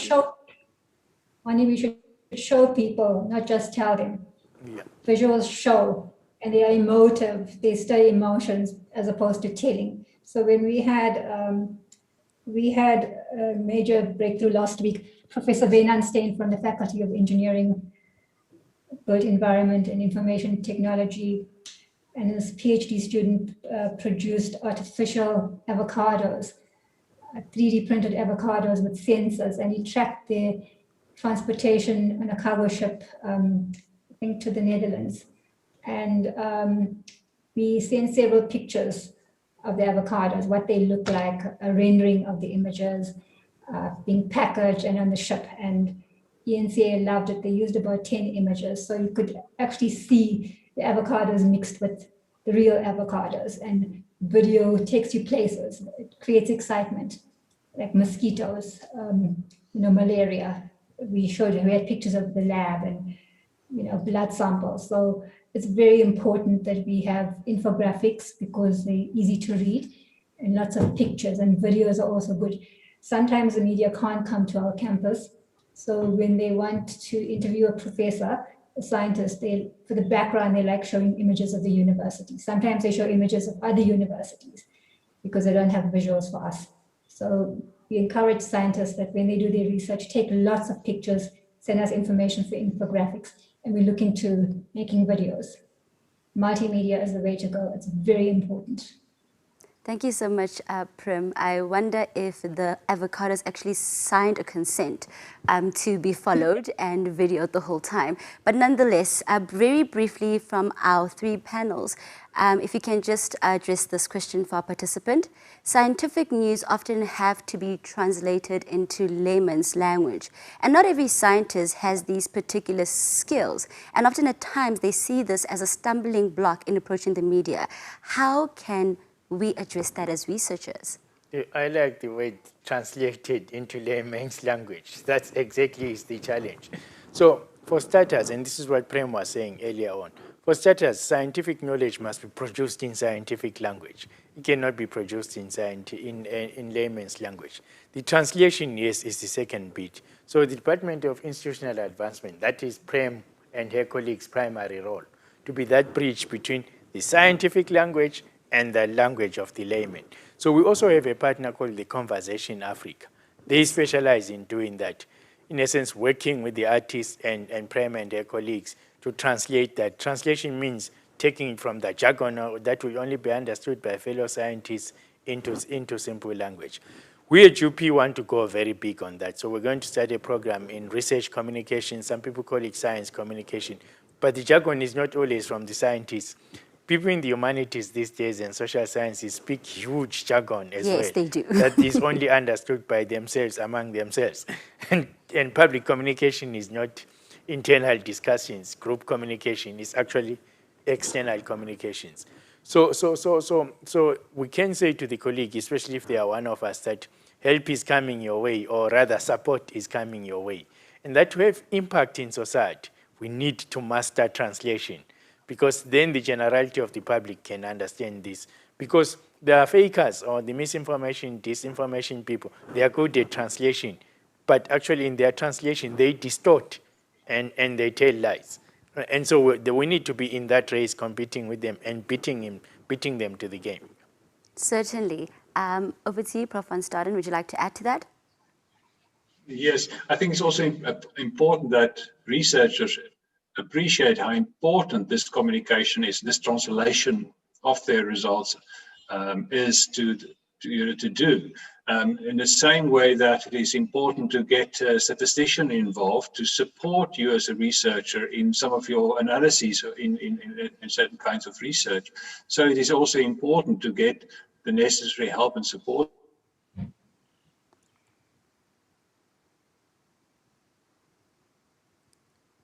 G: show people, not just tell them.
F: Yeah.
G: Visuals show, and they are emotive. They stir emotions as opposed to telling. So when we had a major breakthrough last week, Professor Venan Stein from the Faculty of Engineering, Built Environment and Information Technology, and his PhD student produced artificial avocados, 3D printed avocados with sensors, and he tracked their transportation on a cargo ship, I think to the Netherlands. And we sent several pictures of the avocados, what they look like, a rendering of the images, being packaged and on the ship. And ENCA loved it. They used about 10 images. So you could actually see the avocados mixed with the real avocados. And video takes you places. It creates excitement, like mosquitoes, malaria. We had pictures of the lab and, blood samples. So it's very important that we have infographics because they're easy to read and lots of pictures, and videos are also good. Sometimes the media can't come to our campus. So when they want to interview a professor, a scientist, for the background, they like showing images of the university. Sometimes they show images of other universities because they don't have visuals for us. So we encourage scientists that when they do their research, take lots of pictures, send us information for infographics, and we look into making videos. Multimedia is the way to go. It's very important.
E: Thank you so much, Prem. I wonder if the avocados actually signed a consent to be followed and videoed the whole time. But nonetheless, very briefly from our 3 panels, if you can just address this question for our participant. Scientific news often have to be translated into layman's language. And not every scientist has these particular skills. And often at times they see this as a stumbling block in approaching the media. How can we address that as researchers?
F: I like the word translated into layman's language. That's exactly the challenge. So for starters, and this is what Prem was saying earlier on, for starters, scientific knowledge must be produced in scientific language. It cannot be produced in layman's language. The translation, yes, is the second bit. So the Department of Institutional Advancement, that is Prem and her colleagues' primary role, to be that bridge between the scientific language and the language of the layman. So we also have a partner called the Conversation Africa. They specialize in doing that. In essence, working with the artists and Prem and their colleagues to translate that. Translation means taking it from the jargon that will only be understood by fellow scientists into simple language. We at UP want to go very big on that. So we're going to start a program in research communication. Some people call it science communication. But the jargon is not always from the scientists. People in the humanities these days and social sciences speak huge jargon as well.
E: Yes, they do.
F: That is only understood by themselves, among themselves. And public communication is not internal discussions. Group communication is actually external communications. So we can say to the colleague, especially if they are one of us, that help is coming your way, or rather support is coming your way. And that to have impact in society, we need to master translation, because then the generality of the public can understand this. Because there are fakers or the misinformation, disinformation people, they are good at translation, but actually in their translation, they distort and they tell lies. And so we need to be in that race, competing with them and beating them to the game.
E: Certainly. Over to you, Prof. van Staden. Would you like to add to that?
K: Yes, I think it's also important that researchers appreciate how important this communication is, this translation of their results is to do. In the same way that it is important to get a statistician involved to support you as a researcher in some of your analyses in certain kinds of research. So it is also important to get the necessary help and support.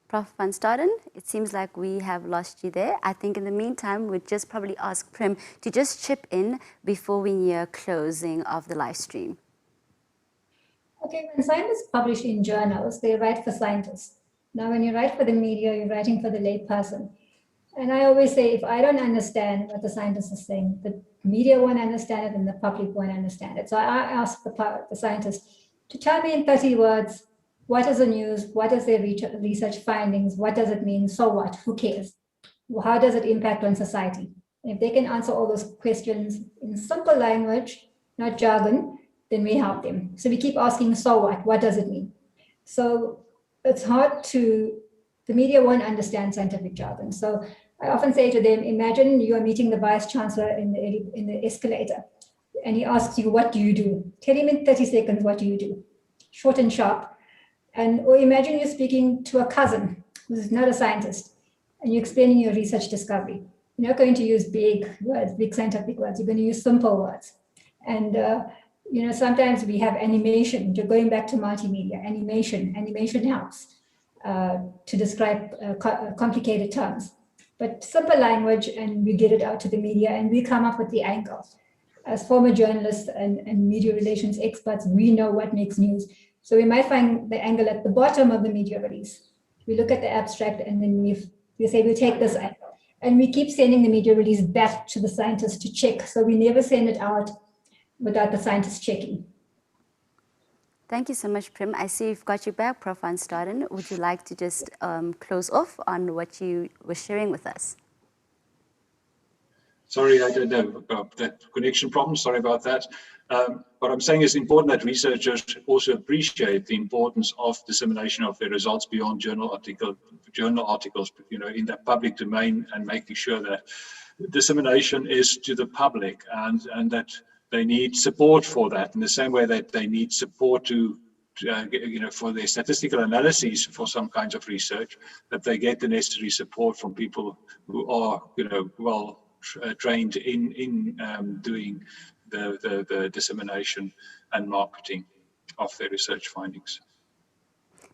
E: Prof. van Staden, it seems like we have lost you there. I think in the meantime, we'd just probably ask Prim to just chip in before we near closing of the live stream.
G: Okay, when scientists publish in journals, they write for scientists. Now, when you write for the media, you're writing for the lay person. And I always say, if I don't understand what the scientist is saying, the media won't understand it and the public won't understand it. So I ask the scientist to tell me in 30 words, what is the news? What is their research findings? What does it mean? So what? Who cares? How does it impact on society? And if they can answer all those questions in simple language, not jargon, then we help them. So we keep asking, so what? What does it mean? So it's hard the media won't understand scientific jargon. So I often say to them, imagine you are meeting the vice chancellor in the escalator, and he asks you, what do you do? Tell him in 30 seconds, what do you do? Short and sharp. Or imagine you're speaking to a cousin who's not a scientist, and you're explaining your research discovery. You're not going to use big words, big scientific words. You're going to use simple words. And sometimes we have animation. You're going back to multimedia. Animation helps to describe complicated terms. But simple language, and we get it out to the media, and we come up with the angle. As former journalists and media relations experts, we know what makes news. So we might find the angle at the bottom of the media release. We look at the abstract, and then we say, we'll take this angle. And we keep sending the media release back to the scientists to check. So we never send it out without the scientists checking.
E: Thank you so much, Prim. I see you've got your back, Prof. van Staden. Would you like to just close off on what you were sharing with us?
K: Sorry, I don't know about that connection problem. Sorry about that. What I'm saying is important that researchers also appreciate the importance of dissemination of their results beyond journal articles, in the public domain, and making sure that dissemination is to the public, and that they need support for that, in the same way that they need support for their statistical analyses for some kinds of research, that they get the necessary support from people who are, well trained in doing the dissemination and marketing of their research findings.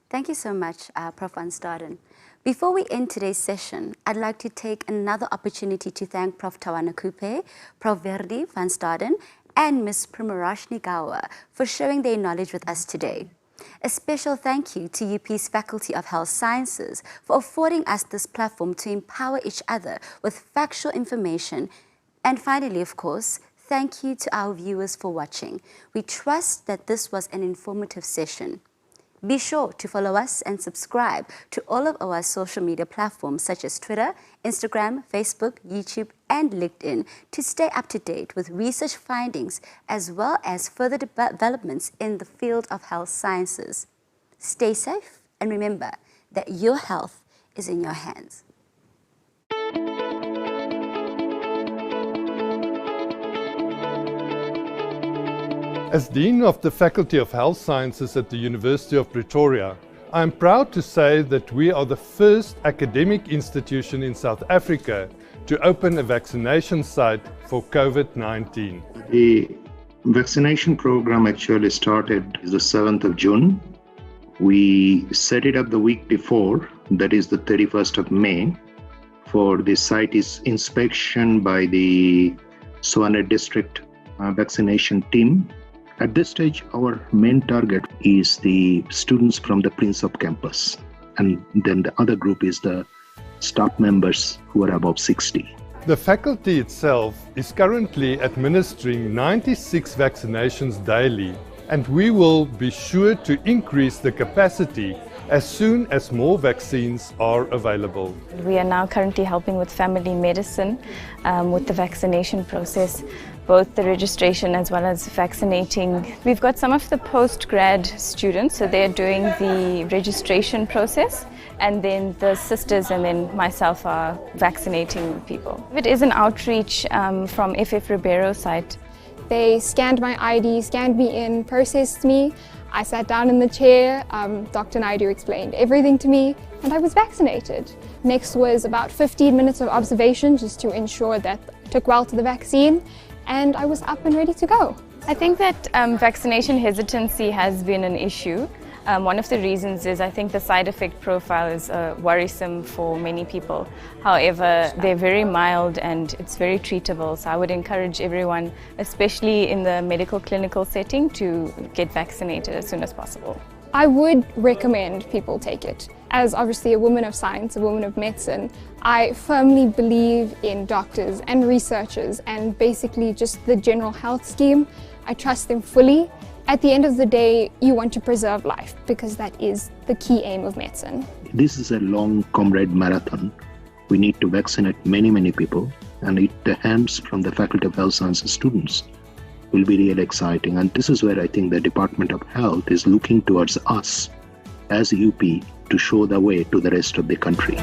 E: Thank you so much, Prof. van Staden. Before we end today's session, I'd like to take another opportunity to thank Prof. Tawana Kupe, Prof. Verdi van Staden, and Ms. Primarashni Gawa for sharing their knowledge with us today. A special thank you to UP's Faculty of Health Sciences for affording us this platform to empower each other with factual information. And finally, of course, thank you to our viewers for watching. We trust that this was an informative session. Be sure to follow us and subscribe to all of our social media platforms such as Twitter, Instagram, Facebook, YouTube, and LinkedIn to stay up to date with research findings as well as further developments in the field of health sciences. Stay safe and remember that your health is in your hands.
L: As Dean of the Faculty of Health Sciences at the University of Pretoria, I am proud to say that we are the first academic institution in South Africa to open a vaccination site for COVID-19.
M: The vaccination program actually started the 7th of June. We set it up the week before, that is the 31st of May, for the site inspection by the Tshwane District vaccination team. At this stage, our main target is the students from the Prinsep campus, and then the other group is the staff members who are above 60.
L: The faculty itself is currently administering 96 vaccinations daily, and we will be sure to increase the capacity as soon as more vaccines are available.
N: We are now currently helping with family medicine with the vaccination process, both the registration as well as vaccinating. We've got some of the post-grad students, so they're doing the registration process, and then the sisters and then myself are vaccinating people. It is an outreach from FF Ribeiro site.
B: They scanned my ID, scanned me in, processed me. I sat down in the chair, Dr. Naidu explained everything to me, and I was vaccinated. Next was about 15 minutes of observation just to ensure that I took well to the vaccine, and I was up and ready to go.
N: I think that vaccination hesitancy has been an issue. One of the reasons is I think the side effect profile is worrisome for many people. However, they're very mild and it's very treatable. So I would encourage everyone, especially in the medical clinical setting, to get vaccinated as soon as possible.
B: I would recommend people take it. As obviously a woman of science, a woman of medicine, I firmly believe in doctors and researchers and basically just the general health scheme. I trust them fully. At the end of the day, you want to preserve life because that is the key aim of medicine.
M: This is a long comrade marathon. We need to vaccinate many people, and the hands from the Faculty of Health Sciences students will be really exciting. And this is where I think the Department of Health is looking towards us as UP to show the way to the rest of the country.